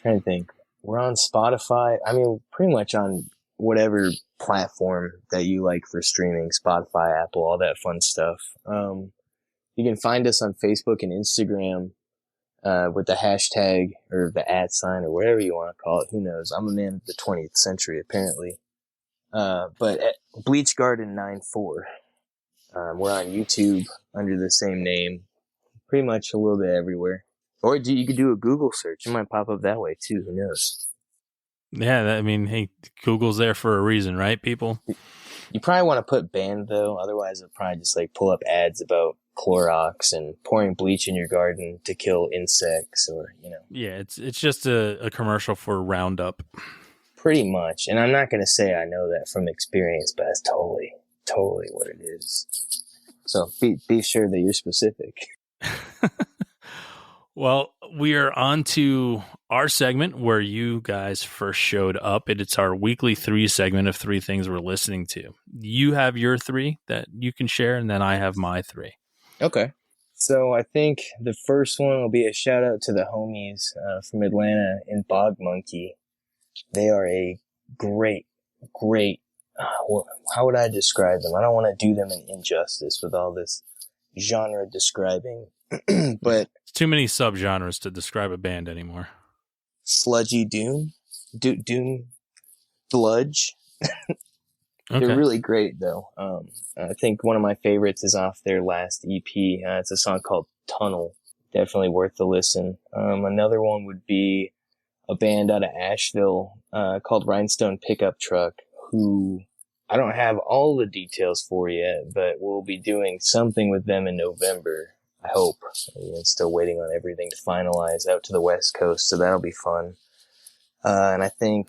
trying to think. We're on Spotify. I mean, pretty much on whatever platform that you like for streaming, Spotify, Apple, all that fun stuff. You can find us on Facebook and Instagram with the hashtag or the @ or whatever you want to call it. Who knows? I'm a man of the 20th century, apparently. But at Bleach Garden 94. We're on YouTube under the same name. Pretty much a little bit everywhere. Or you could do a Google search. It might pop up that way, too. Who knows? Yeah, hey, Google's there for a reason, right, people? You probably want to put band, though. Otherwise, it'll probably just, pull up ads about Clorox and pouring bleach in your garden to kill insects or, Yeah, it's just a commercial for Roundup. Pretty much. And I'm not going to say I know that from experience, but that's totally what it is. So be sure that you're specific. Well, we are on to our segment where you guys first showed up. It's our weekly 3 segment of 3 things we're listening to. You have your 3 that you can share, and then I have my 3. Okay. So I think the first one will be a shout out to the homies from Atlanta in Bog Monkey. They are a great, how would I describe them? I don't want to do them an injustice with all this genre describing, but it's too many subgenres to describe a band anymore. Sludgy doom, sludge. Okay. They're really great though. I think one of my favorites is off their last EP. It's a song called Tunnel. Definitely worth the listen. Another one would be a band out of Asheville called Rhinestone Pickup Truck, who I don't have all the details for yet, but we'll be doing something with them in November, I hope. I'm still waiting on everything to finalize out to the West Coast, so that'll be fun. And I think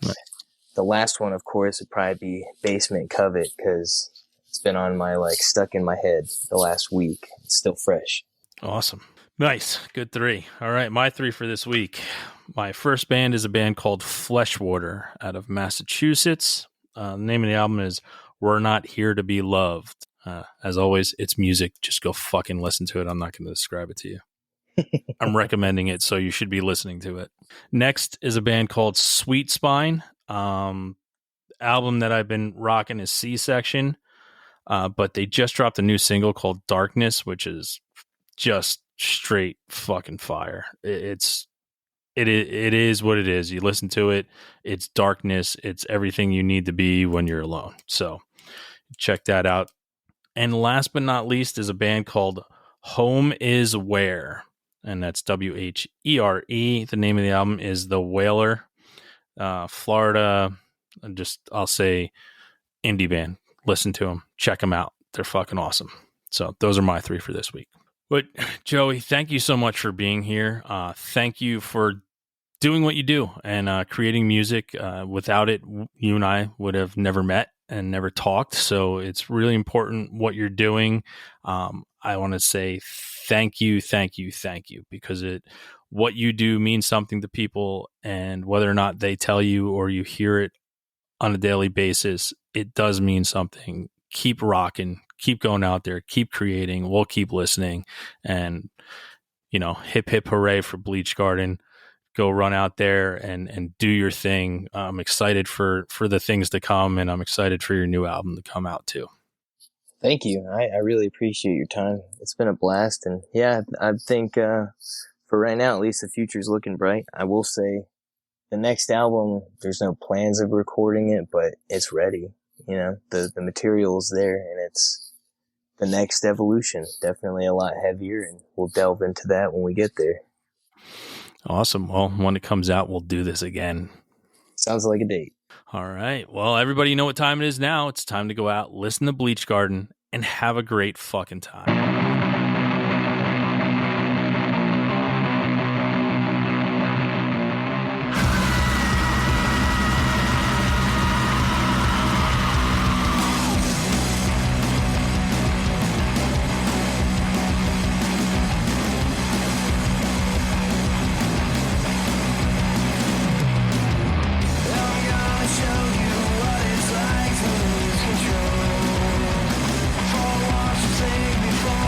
the last one, of course, would probably be Basement Covet, because it's been on my, stuck in my head the last week. It's still fresh. Awesome. Nice. Good 3. All right. My 3 for this week. My first band is a band called Fleshwater out of Massachusetts. The name of the album is We're Not Here to Be Loved. As always, it's music. Just go fucking listen to it. I'm not going to describe it to you. I'm recommending it, so you should be listening to it. Next is a band called Sweet Spine. Album that I've been rocking is C-Section, but they just dropped a new single called Darkness, which is just straight fucking fire. It is what it is. You listen to it, it's darkness. It's everything you need to be when you're alone. So check that out. And last but not least is a band called Home Is Where, and that's Where. The name of the album is The Whaler. Florida, I'll say indie band. Listen to them. Check them out. They're fucking awesome. So those are my 3 for this week. But Joey, thank you so much for being here. Thank you for doing what you do and creating music. Without it, you and I would have never met and never talked. So it's really important what you're doing. I want to say thank you, because what you do means something to people, and whether or not they tell you or you hear it on a daily basis, it does mean something. Keep rocking. Keep going out there, keep creating. We'll keep listening, and hip hip hooray for Bleach Garden. Go run out there and do your thing. I'm excited for the things to come, and I'm excited for your new album to come out too. Thank you. I really appreciate your time. It's been a blast, and yeah, I think for right now, at least, the future's looking bright. I will say, the next album, there's no plans of recording it, but it's ready. The material's there, and it's the next evolution. Definitely a lot heavier, and we'll delve into that when we get there. Awesome. Well, when it comes out, we'll do this again. Sounds like a date. All right. Well, everybody, you know what time it is now. It's time to go out, listen to Bleach Garden, and have a great fucking time. Before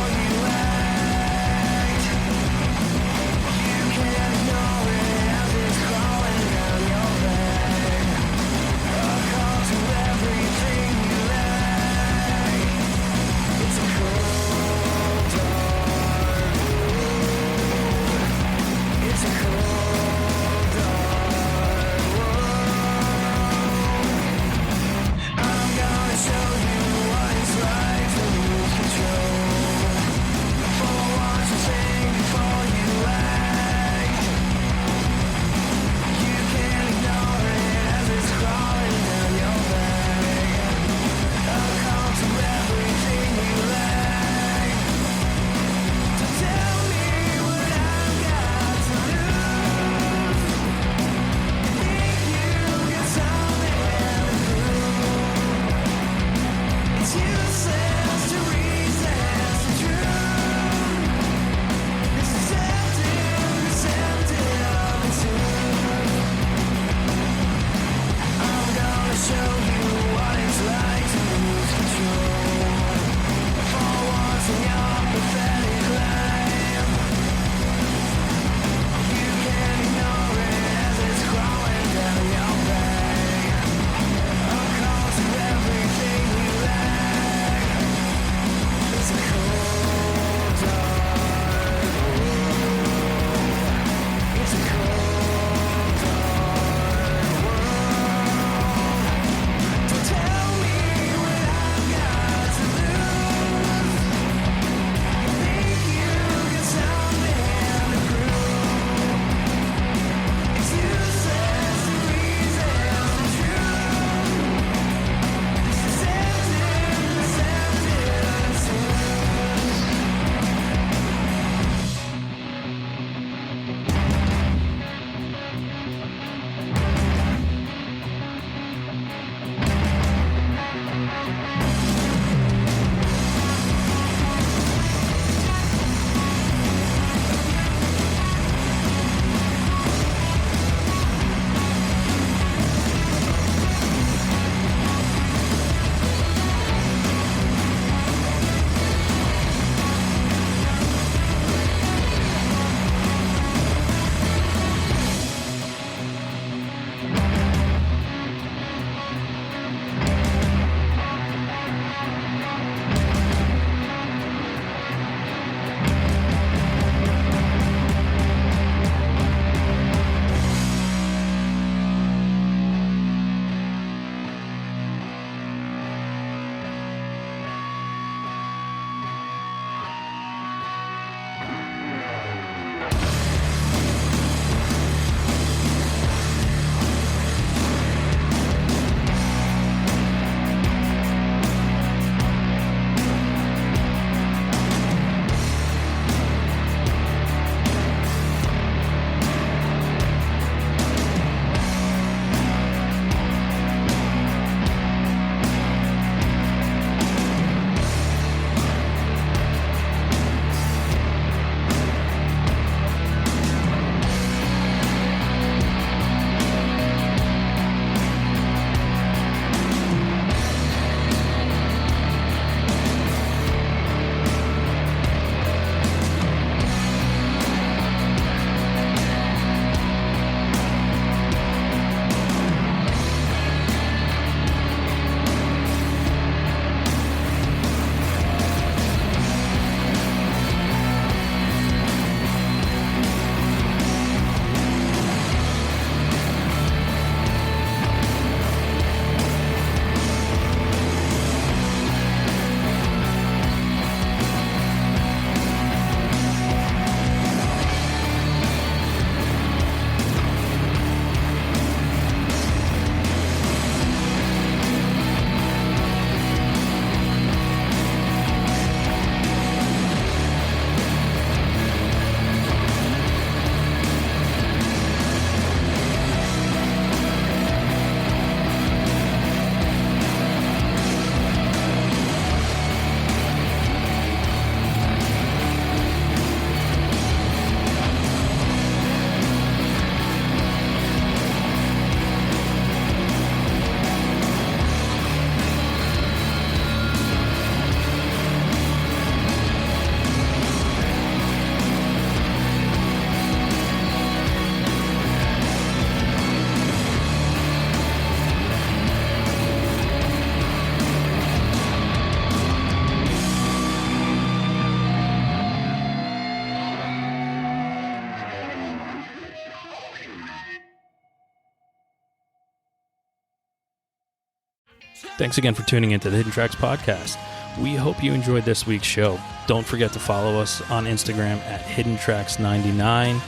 Thanks again for tuning into the Hidden Tracks podcast. We hope you enjoyed this week's show. Don't forget to follow us on Instagram at HiddenTracks99.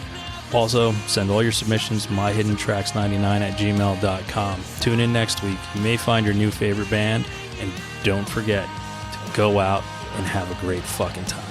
Also, send all your submissions myhiddentracks99@gmail.com. Tune in next week. You may find your new favorite band, and don't forget to go out and have a great fucking time.